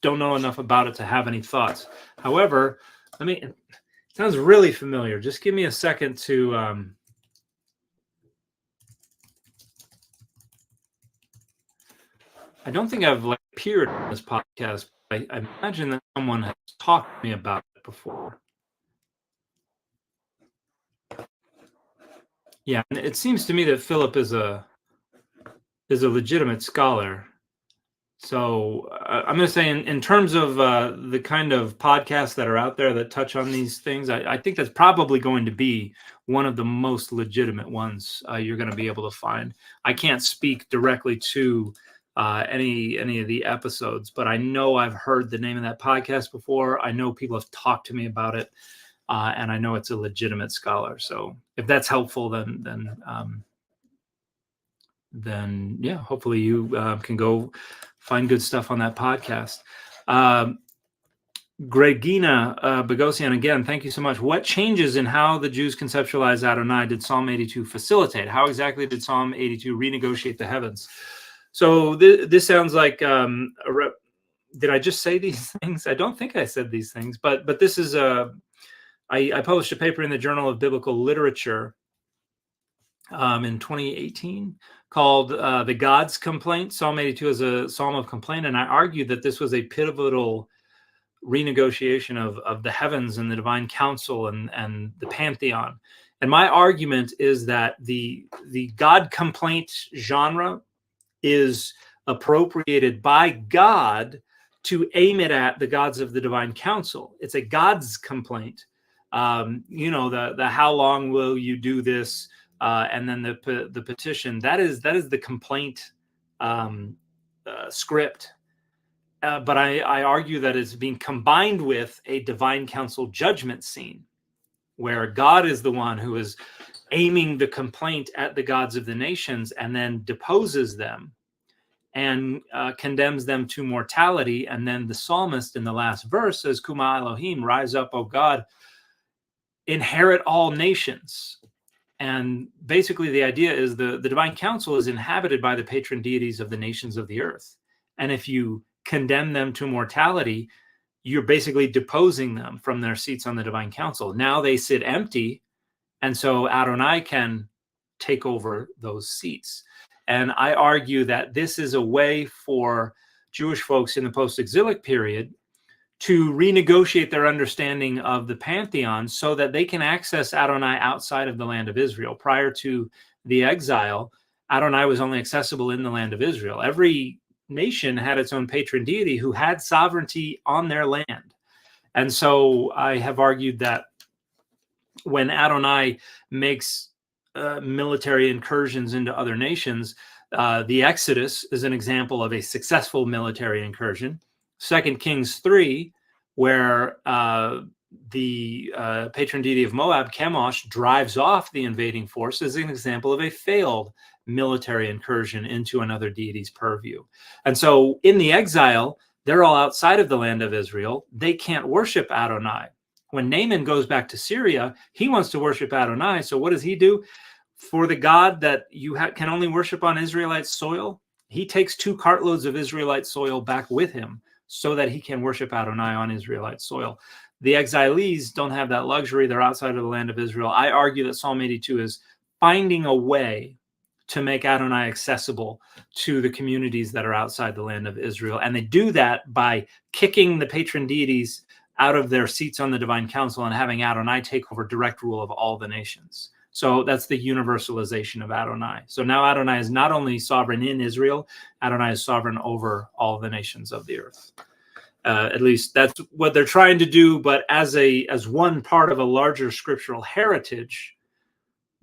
don't know enough about it to have any thoughts. However, it sounds really familiar. Just give me a second to. I don't think I've appeared on this podcast. I imagine that someone has talked to me about it before. Yeah, and it seems to me that Philip is a legitimate scholar. So I'm going to say in terms of the kind of podcasts that are out there that touch on these things, I think that's probably going to be one of the most legitimate ones you're going to be able to find. I can't speak directly to any of the episodes, but I know I've heard the name of that podcast before. I know people have talked to me about it, and I know it's a legitimate scholar. So if that's helpful, then yeah, hopefully you can go find good stuff on that podcast. Gregina Bogosian, again, thank you so much. What changes in how the Jews conceptualize Adonai did Psalm 82 facilitate? How exactly did Psalm 82 renegotiate the heavens? So this sounds like, did I just say these things? I don't think I said these things, but this is I published a paper in the Journal of Biblical Literature in 2018 called The God's Complaint. Psalm 82 is a psalm of complaint, and I argued that this was a pivotal renegotiation of the heavens and the divine council and the pantheon. And my argument is that the God complaint genre is appropriated by God to aim it at the gods of the divine council. It's a God's complaint. The how long will you do this? And then the petition, that is the complaint script. But I argue that it's being combined with a divine council judgment scene where God is the one who is aiming the complaint at the gods of the nations and then deposes them and condemns them to mortality. And then the psalmist in the last verse says, Kuma Elohim, rise up, O God, inherit all nations. And basically the idea is the divine council is inhabited by the patron deities of the nations of the earth. And if you condemn them to mortality, you're basically deposing them from their seats on the divine council. Now they sit empty, and so Adonai can take over those seats. And I argue that this is a way for Jewish folks in the post-exilic period to renegotiate their understanding of the pantheon so that they can access Adonai outside of the land of Israel. Prior to the exile, Adonai was only accessible in the land of Israel. Every nation had its own patron deity who had sovereignty on their land. And so I have argued that when Adonai makes military incursions into other nations, the Exodus is an example of a successful military incursion. 2 Kings 3, where the patron deity of Moab, Chemosh, drives off the invading force, is an example of a failed military incursion into another deity's purview. And so in the exile, they're all outside of the land of Israel. They can't worship Adonai. When Naaman goes back to Syria, he wants to worship Adonai. So what does he do? For the God that you can only worship on Israelite soil, he takes 2 cartloads of Israelite soil back with him so that he can worship Adonai on Israelite soil. The exilees don't have that luxury. They're outside of the land of Israel. I argue that Psalm 82 is finding a way to make Adonai accessible to the communities that are outside the land of Israel. And they do that by kicking the patron deities out of their seats on the divine council and having Adonai take over direct rule of all the nations. So that's the universalization of Adonai. So now Adonai is not only sovereign in Israel, Adonai is sovereign over all the nations of the earth. At least that's what they're trying to do. But as one part of a larger scriptural heritage,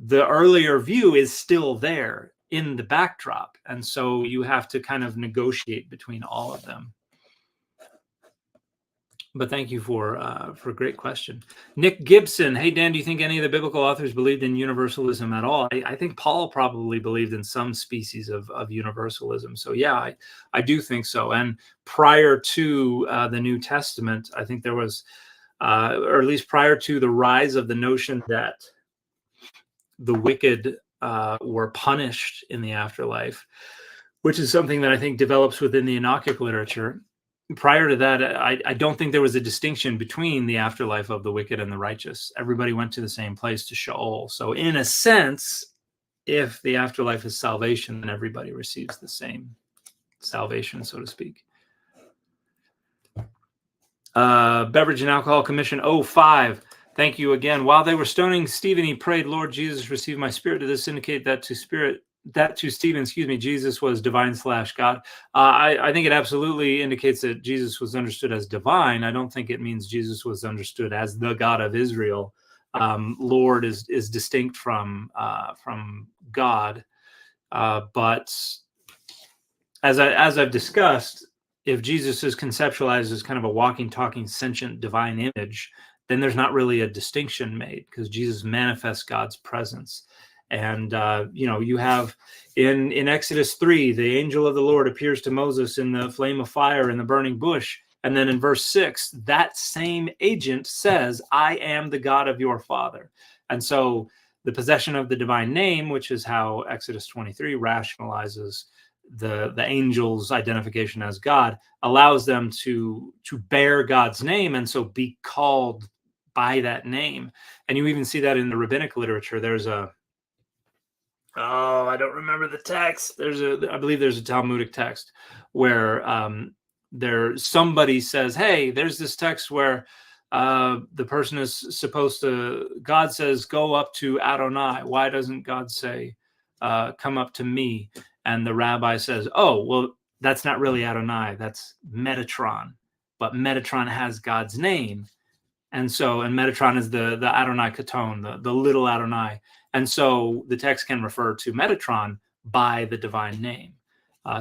the earlier view is still there in the backdrop. And so you have to kind of negotiate between all of them. But thank you for a great question. Nick Gibson, hey, Dan, do you think any of the biblical authors believed in universalism at all? I think Paul probably believed in some species of universalism. So yeah, I do think so. And prior to the New Testament, I think there was, or at least prior to the rise of the notion that the wicked were punished in the afterlife, which is something that I think develops within the Enochic literature. Prior to that, I don't think there was a distinction between the afterlife of the wicked and the righteous. Everybody went to the same place, to Sheol. So in a sense, if the afterlife is salvation, then everybody receives the same salvation, so to speak. Beverage and Alcohol Commission 05. Thank you again. While they were stoning Stephen, he prayed, Lord Jesus, receive my spirit. Did this indicate that to Stephen, Jesus was divine/God? I think it absolutely indicates that Jesus was understood as divine. I don't think it means Jesus was understood as the God of Israel. Lord is distinct from God. But as I've discussed, if Jesus is conceptualized as kind of a walking, talking, sentient divine image, then there's not really a distinction made, because Jesus manifests God's presence. And, you have in Exodus 3, the angel of the Lord appears to Moses in the flame of fire in the burning bush. And then in verse 6, that same agent says, I am the God of your father. And so the possession of the divine name, which is how Exodus 23 rationalizes the angel's identification as God, allows them to bear God's name and so be called by that name. And you even see that in the rabbinic literature. There's I don't remember the text. I believe there's a Talmudic text where somebody says, hey, there's this text where the person is supposed to, God says, go up to Adonai. Why doesn't God say, come up to me? And the rabbi says, oh, well, that's not really Adonai. That's Metatron. But Metatron has God's name. And Metatron is the Adonai Katon, the little Adonai. And so the text can refer to Metatron by the divine name.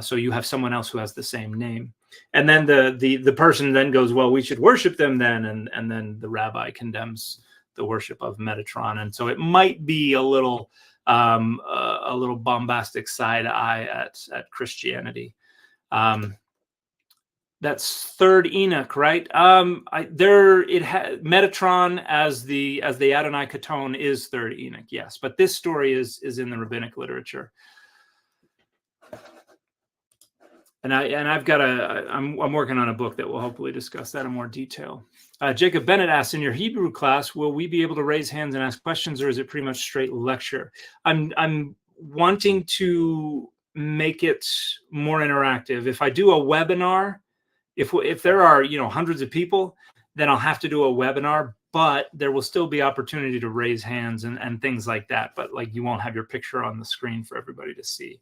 So you have someone else who has the same name. And then the person then goes, well, we should worship them then. And then the rabbi condemns the worship of Metatron. And so it might be a little bombastic side eye at Christianity. That's Third Enoch, right? Metatron as the Adonai Katon is Third Enoch, yes. But this story is in the rabbinic literature. I'm working on a book that will hopefully discuss that in more detail. Jacob Bennett asks, in your Hebrew class, will we be able to raise hands and ask questions, or is it pretty much straight lecture? I'm wanting to make it more interactive. If I do a webinar, if there are hundreds of people, then I'll have to do a webinar, but there will still be opportunity to raise hands and things like that. But like, you won't have your picture on the screen for everybody to see.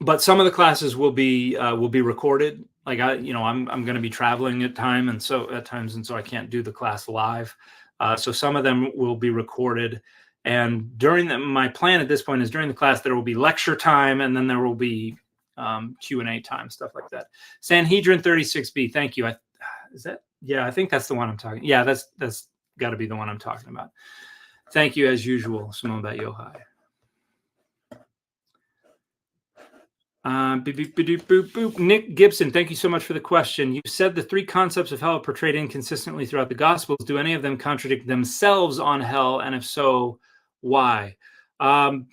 But some of the classes will be recorded. Like I'm going to be traveling at times, and so I can't do the class live. So some of them will be recorded. And my plan at this point is during the class there will be lecture time, and then there will be Q&A time, stuff like that. Sanhedrin 36b, thank you. I think that's the one I'm talking. Yeah, that's got to be the one I'm talking about. Thank you as usual, Simone Bat Yochai. Nick Gibson, thank you so much for the question. You said the three concepts of hell are portrayed inconsistently throughout the Gospels. Do any of them contradict themselves on hell? And if so, why? I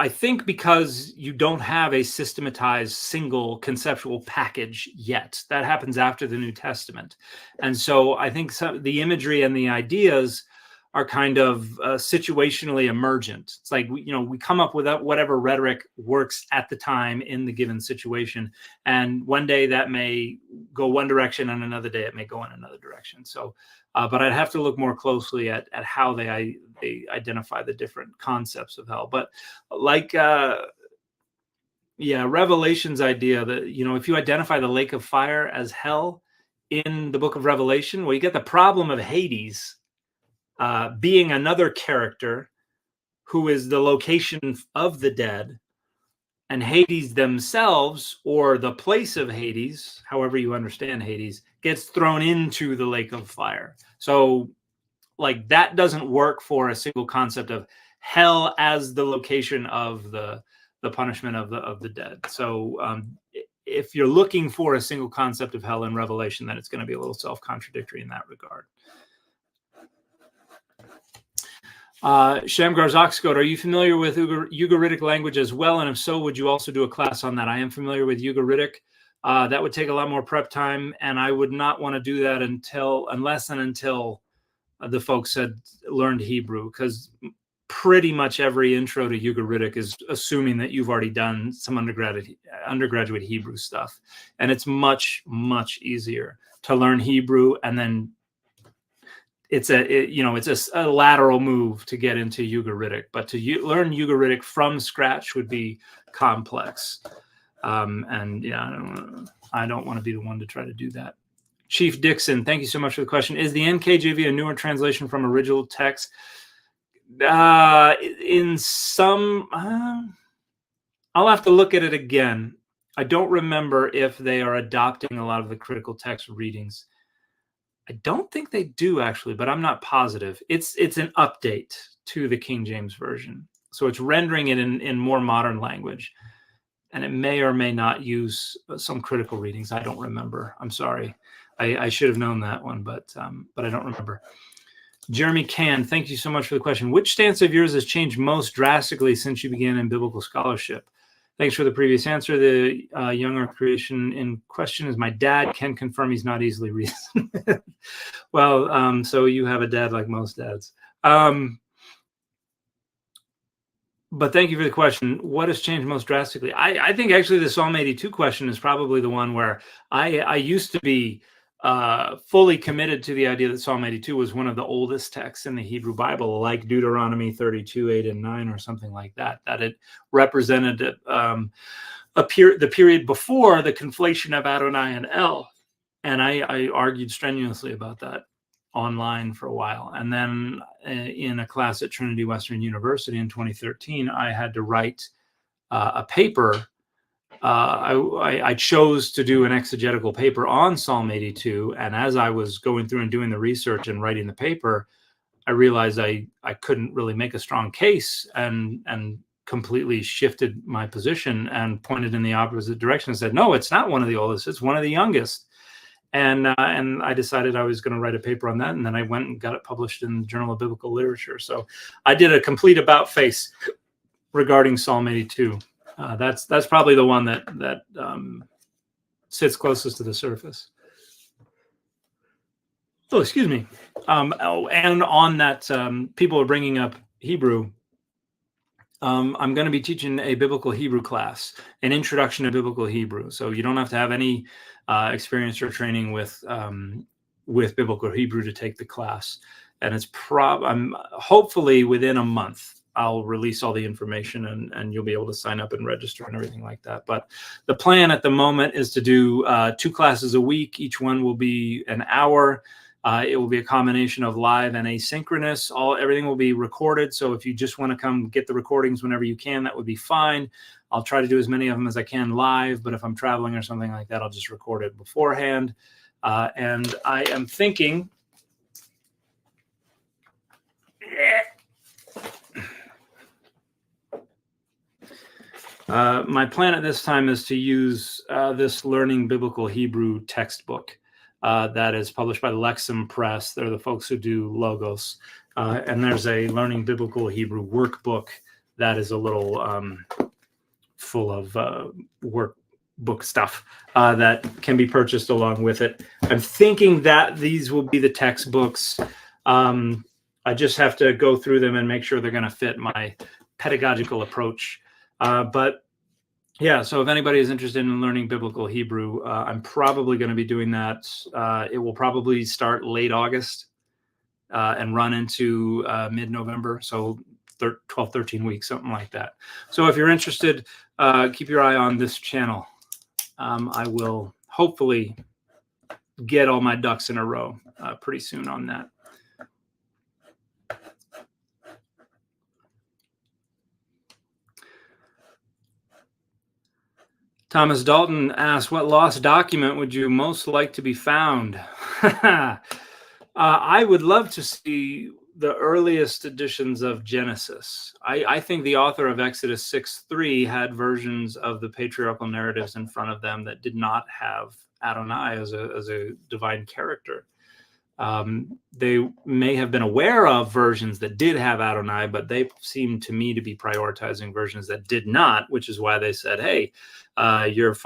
think because you don't have a systematized single conceptual package yet. That happens after the New Testament. And so I think the imagery and the ideas are kind of situationally emergent. It's like, we come up with whatever rhetoric works at the time in the given situation. And one day that may go one direction, and another day it may go in another direction. So, but I'd have to look more closely at how they identify the different concepts of hell. But like, Revelation's idea that, if you identify the lake of fire as hell in the book of Revelation, well, you get the problem of Hades being another character who is the location of the dead, and Hades themselves, or the place of Hades, however you understand Hades, gets thrown into the lake of fire. So like, that doesn't work for a single concept of hell as the location of the punishment of the dead. So if you're looking for a single concept of hell in Revelation, then it's going to be a little self-contradictory in that regard. Shamgar Zoxcode, are you familiar with Ugaritic language as well? And if so, would you also do a class on that? I am familiar with Ugaritic. That would take a lot more prep time, and I would not want to do that unless the folks had learned Hebrew, because pretty much every intro to Ugaritic is assuming that you've already done some undergraduate Hebrew stuff. And it's much, much easier to learn Hebrew, and then it's a lateral move to get into Ugaritic, but to learn Ugaritic from scratch would be complex. And I don't want to be the one to try to do that. Chief Dixon, thank you so much for the question. Is the NKJV a newer translation from original text? In some, I'll have to look at it again. I don't remember if they are adopting a lot of the critical text readings. I don't think they do, actually, but I'm not positive. It's an update to the King James Version. So it's rendering it in more modern language. And it may or may not use some critical readings. I don't remember. I'm sorry. I should have known that one, but I don't remember. Jeremy Can, thank you so much for the question. Which stance of yours has changed most drastically since you began in biblical scholarship? Thanks for the previous answer. The young earth creation in question is my dad. Can confirm he's not easily reasoned. Well, so you have a dad like most dads. But thank you for the question. What has changed most drastically? I think actually the Psalm 82 question is probably the one where I used to be fully committed to the idea that Psalm 82 was one of the oldest texts in the Hebrew Bible, like Deuteronomy 32, 8, and 9, or something like that, that it represented the period before the conflation of Adonai and El. And I argued strenuously about that online for a while. And then in a class at Trinity Western University in 2013, I had to write a paper. I chose to do an exegetical paper on Psalm 82. And as I was going through and doing the research and writing the paper, I realized I couldn't really make a strong case, and completely shifted my position and pointed in the opposite direction and said, no, it's not one of the oldest, it's one of the youngest. And I decided I was going to write a paper on that, and then I went and got it published in the Journal of Biblical Literature. So I did a complete about face regarding Psalm 82. That's probably the one that sits closest to the surface. Oh, excuse me. And on that, people are bringing up Hebrew. I'm going to be teaching a biblical Hebrew class, an introduction to biblical Hebrew. So you don't have to have any experience or training with biblical Hebrew to take the class. And it's I'm hopefully within a month I'll release all the information, and you'll be able to sign up and register and everything like that. But the plan at the moment is to do 2 classes a week. Each one will be an hour. It will be a combination of live and asynchronous. Everything will be recorded. So if you just want to come get the recordings whenever you can, that would be fine. I'll try to do as many of them as I can live, but if I'm traveling or something like that, I'll just record it beforehand. And I am thinking, my plan at this time is to use this Learning Biblical Hebrew textbook that is published by the Lexham Press. They're the folks who do logos. And there's a Learning Biblical Hebrew workbook that is a little full of workbook stuff that can be purchased along with it. I'm thinking that these will be the textbooks. I just have to go through them and make sure they're going to fit my pedagogical approach. But yeah, so if anybody is interested in learning biblical Hebrew, I'm probably going to be doing that. It will probably start late August and run into mid-November. So 12, 13 weeks, something like that. So if you're interested, keep your eye on this channel. I will hopefully get all my ducks in a row pretty soon on that. Thomas Dalton asks, what lost document would you most like to be found? I would love to see the earliest editions of Genesis. I think the author of Exodus 6:3 had versions of the patriarchal narratives in front of them that did not have Adonai as a divine character. They may have been aware of versions that did have Adonai, but they seem to me to be prioritizing versions that did not, which is why they said, hey, your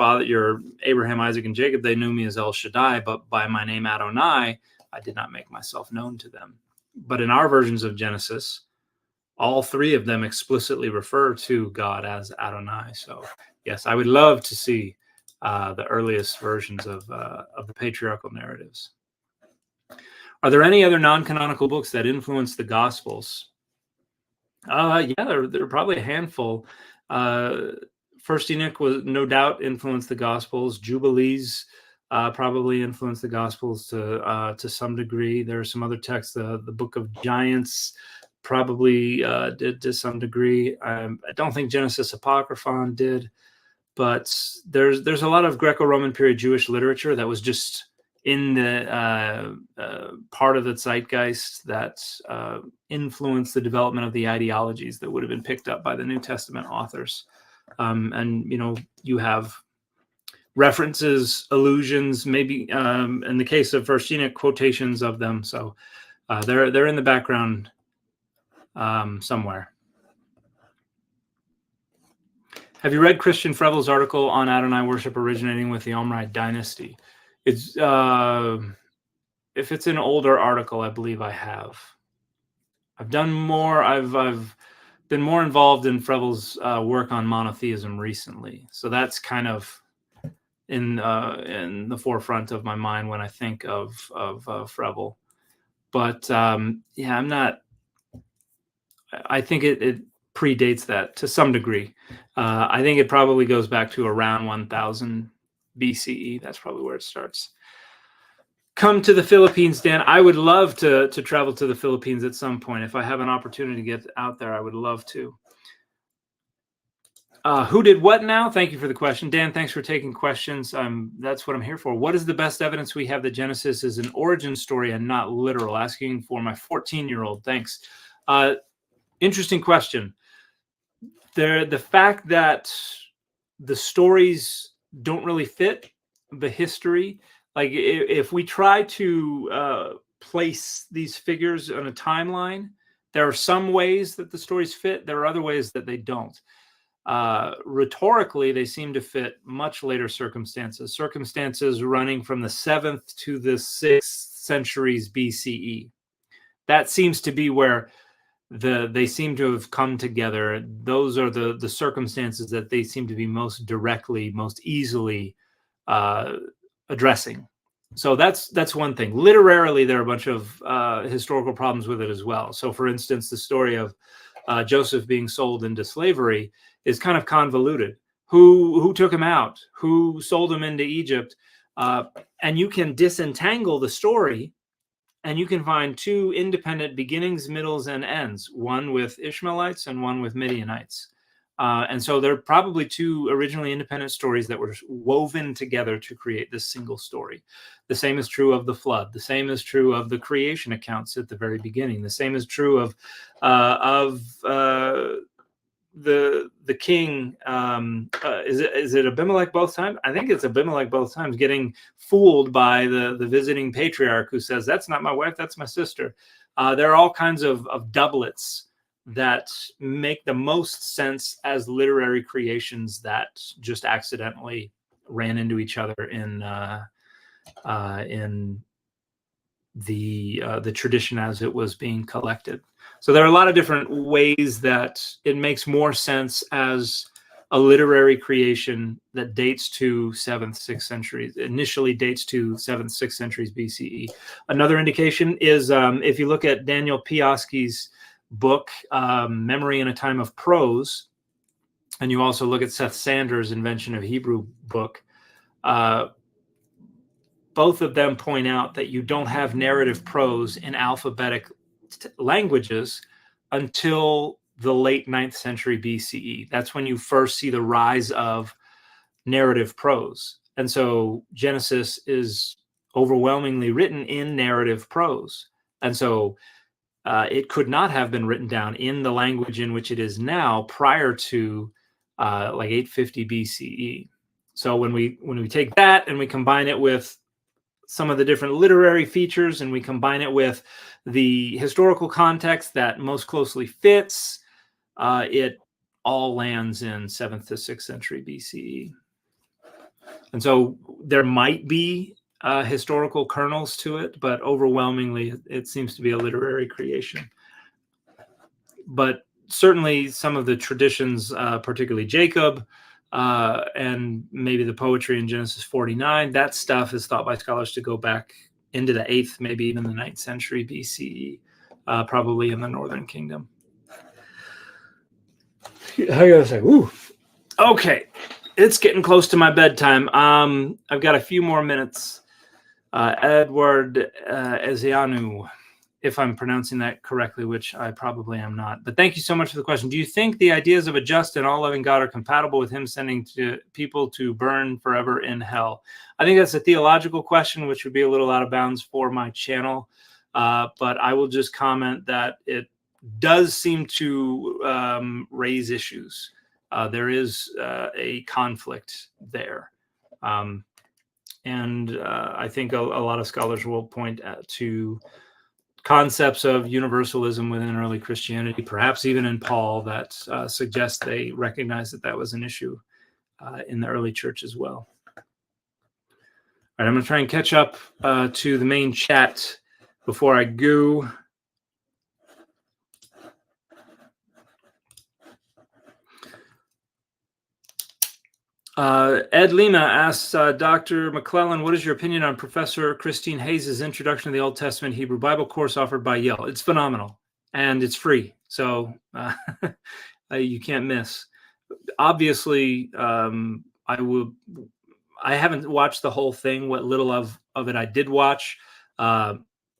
Abraham, Isaac, and Jacob, they knew me as El Shaddai, but by my name Adonai, I did not make myself known to them. But in our versions of Genesis, all 3 of them explicitly refer to God as Adonai. So yes, I would love to see the earliest versions of the patriarchal narratives. Are there any other non-canonical books that influence the Gospels? Yeah, there are probably a handful. First Enoch was no doubt influenced the Gospels. Jubilees probably influenced the Gospels to some degree. There are some other texts. The Book of Giants probably did to some degree. I don't think Genesis Apocryphon did, but there's a lot of Greco-Roman period Jewish literature that was just in the part of the zeitgeist that influenced the development of the ideologies that would have been picked up by the New Testament authors. And, you have references, allusions, maybe in the case of First Enoch, quotations of them. So they're in the background somewhere. Have you read Christian Frevel's article on Adonai worship originating with the Omride dynasty? It's if it's an older article, I believe I have. I've done more. I've been more involved in Frevel's work on monotheism recently, so that's kind of in the forefront of my mind when I think of Frevel. But yeah, I'm not. I think it predates that to some degree. I think it probably goes back to around 1000 BCE. That's probably where it starts. Come to the Philippines, Dan. I would love to travel to the Philippines at some point. If I have an opportunity to get out there, I would love to. Who did what now? Thank you for the question. Dan, thanks for taking questions. That's what I'm here for. What is the best evidence we have that Genesis is an origin story and not literal? Asking for my 14-year-old. Thanks. Interesting question. The fact that the stories don't really fit the history like if we try to place these figures on a timeline, there are some ways that the stories fit. There are other ways that they don't. Rhetorically, they seem to fit much later circumstances running from the 7th to the 6th centuries BCE. That seems to be where they seem to have come together. Those are the circumstances that they seem to be most directly, most easily addressing. So that's one thing. Literarily, there are a bunch of historical problems with it as well. So, for instance, the story of Joseph being sold into slavery is kind of convoluted. Who took him out? Who sold him into Egypt? And you can disentangle the story, and you can find two independent beginnings, middles, and ends, one with Ishmaelites and one with Midianites. And so they're probably two originally independent stories that were woven together to create this single story. The same is true of the flood. The same is true of the creation accounts at the very beginning. The same is true of the king. Is it Abimelech both times? I think it's Abimelech both times, getting fooled by the visiting patriarch who says, "That's not my wife, that's my sister." There are all kinds of doublets that make the most sense as literary creations that just accidentally ran into each other in the tradition as it was being collected. So there are a lot of different ways that it makes more sense as a literary creation that dates to 7th, 6th centuries, initially dates to 7th, 6th centuries BCE. Another indication is if you look at Daniel Pioski's book, Memory in a Time of Prose, and you also look at Seth Sanders' Invention of Hebrew book, both of them point out that you don't have narrative prose in alphabetic languages until the late 9th century BCE. That's when you first see the rise of narrative prose. And so Genesis is overwhelmingly written in narrative prose. And so it could not have been written down in the language in which it is now prior to like 850 BCE. So when we take that and we combine it with some of the different literary features, and we combine it with the historical context that most closely fits, it all lands in 7th to 6th century BCE. And so there might be historical kernels to it, but overwhelmingly it seems to be a literary creation. But certainly some of the traditions, particularly Jacob, and maybe the poetry in Genesis 49, that stuff is thought by scholars to go back into the 8th, maybe even the 9th century BCE, probably in the Northern Kingdom. I gotta say, ooh, okay, it's getting close to my bedtime. I've got a few more minutes. Edward Ezeanu, if I'm pronouncing that correctly, which I probably am not. But thank you so much for the question. Do you think the ideas of a just and all-loving God are compatible with him sending people to burn forever in hell? I think that's a theological question, which would be a little out of bounds for my channel. But I will just comment that it does seem to raise issues. There is a conflict there. And I think a lot of scholars will point to concepts of universalism within early Christianity, perhaps even in Paul, that suggest they recognize that that was an issue in the early church as well. All right, I'm going to try and catch up to the main chat before I go. Ed Lima asks, Dr. McClellan, what is your opinion on Professor Christine Hayes' Introduction to the Old Testament Hebrew Bible course offered by Yale? It's phenomenal, and it's free, so you can't miss. Obviously, I haven't watched the whole thing. What little of it I did watch, I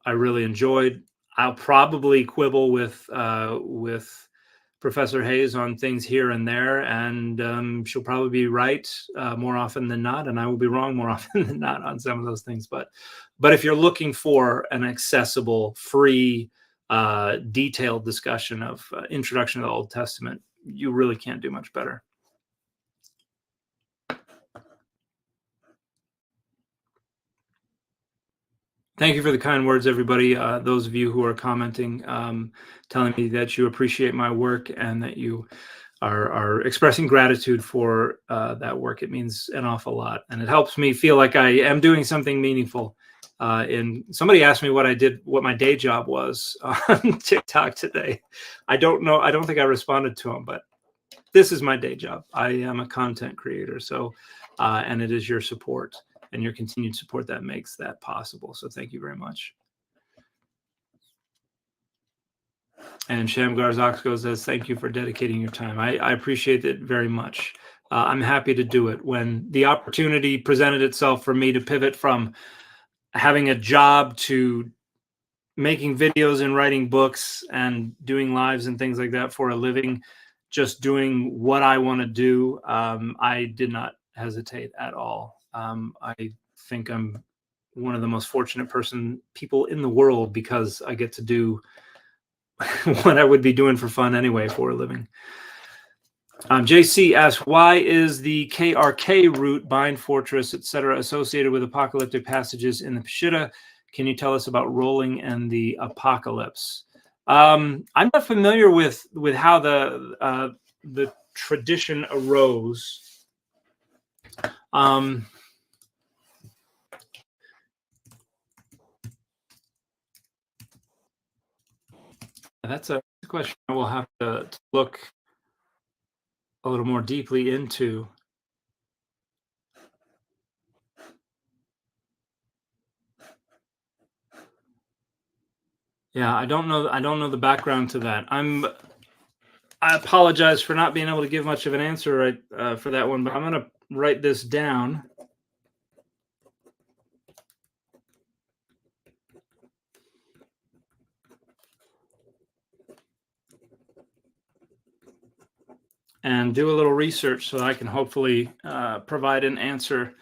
really enjoyed. I'll probably quibble with Professor Hayes on things here and there, and she'll probably be right more often than not, and I will be wrong more often than not on some of those things. But if you're looking for an accessible, free, detailed discussion of Introduction to the Old Testament, you really can't do much better. Thank you for the kind words, everybody. Those of you who are commenting, telling me that you appreciate my work and that you are expressing gratitude for that work. It means an awful lot, and it helps me feel like I am doing something meaningful. In somebody asked me what my day job was on TikTok today. I don't know. I don't think I responded to him, but this is my day job. I am a content creator. So, and it is your support and your continued support that makes that possible. So thank you very much. And Shamgar Zoxko says, thank you for dedicating your time. I appreciate it very much. I'm happy to do it. When the opportunity presented itself for me to pivot from having a job to making videos and writing books and doing lives and things like that for a living, just doing what I want to do, I did not hesitate at all. I think I'm one of the most fortunate people in the world because I get to do what I would be doing for fun anyway for a living. JC asks, why is the KRK root, Bind Fortress, etc., associated with apocalyptic passages in the Peshitta? Can you tell us about rolling and the apocalypse? I'm not familiar with how the tradition arose. That's a question I will have to look a little more deeply into. Yeah, I don't know the background to that. I apologize for not being able to give much of an answer for that one, but I'm going to write this down. And do a little research so that I can hopefully provide an answer.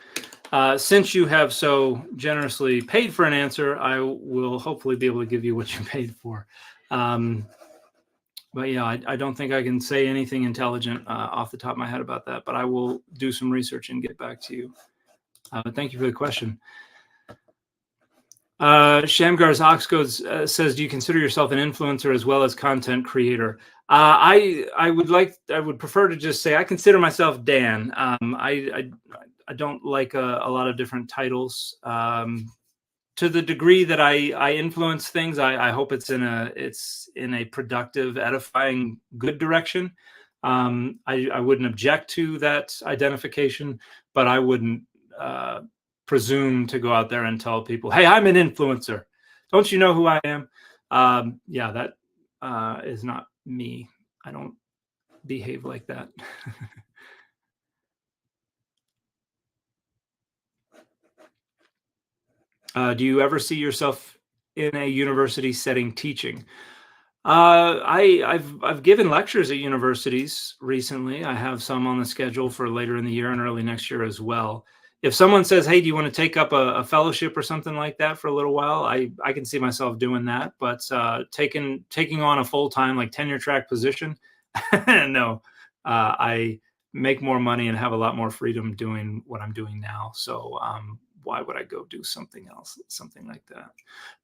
Since you have so generously paid for an answer, I will hopefully be able to give you what you paid for. But yeah, I don't think I can say anything intelligent off the top of my head about that, but I will do some research and get back to you. But thank you for the question. Shamgar's Oxcode says, do you consider yourself an influencer as well as content creator? I would prefer to just say I consider myself Dan. I don't like a lot of different titles. To the degree that I influence things, I hope it's in a productive, edifying, good direction. I wouldn't object to that identification, but I wouldn't presume to go out there and tell people, hey, I'm an influencer. Don't you know who I am? Yeah, that is not me. I don't behave like that. Do you ever see yourself in a university setting teaching? I've given lectures at universities recently. I have some on the schedule for later in the year and early next year as well. If someone says, hey, do you want to take up a fellowship or something like that for a little while, I can see myself doing that. But taking on a full-time, like tenure track position, no. I make more money and have a lot more freedom doing what I'm doing now. So why would I go do something else, something like that?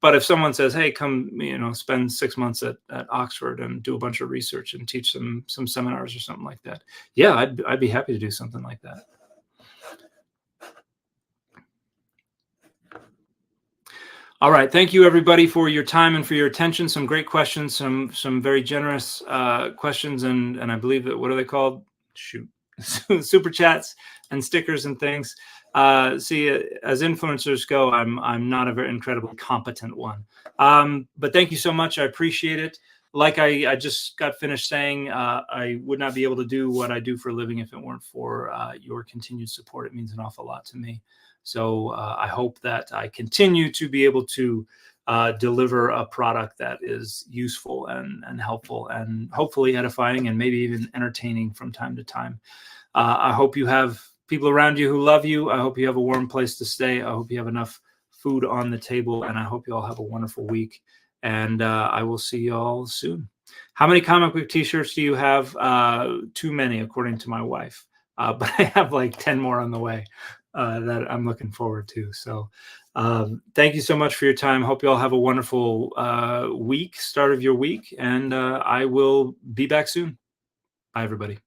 But if someone says, hey, come, spend 6 months at Oxford and do a bunch of research and teach some seminars or something like that, yeah, I'd be happy to do something like that. All right. Thank you, everybody, for your time and for your attention. Some great questions, some very generous questions, and I believe that, what are they called? Shoot, super chats and stickers and things. See, as influencers go, I'm not a very incredibly competent one. But thank you so much. I appreciate it. Like I just got finished saying, I would not be able to do what I do for a living if it weren't for your continued support. It means an awful lot to me. So I hope that I continue to be able to deliver a product that is useful and helpful and hopefully edifying and maybe even entertaining from time to time. I hope you have people around you who love you. I hope you have a warm place to stay. I hope you have enough food on the table, and I hope you all have a wonderful week. And I will see you all soon. How many comic book t-shirts do you have? Too many, according to my wife. But I have like 10 more on the way that I'm looking forward to. So Thank you so much for your time. Hope you all have a wonderful week, start of your week, and I will be back soon. Bye, everybody.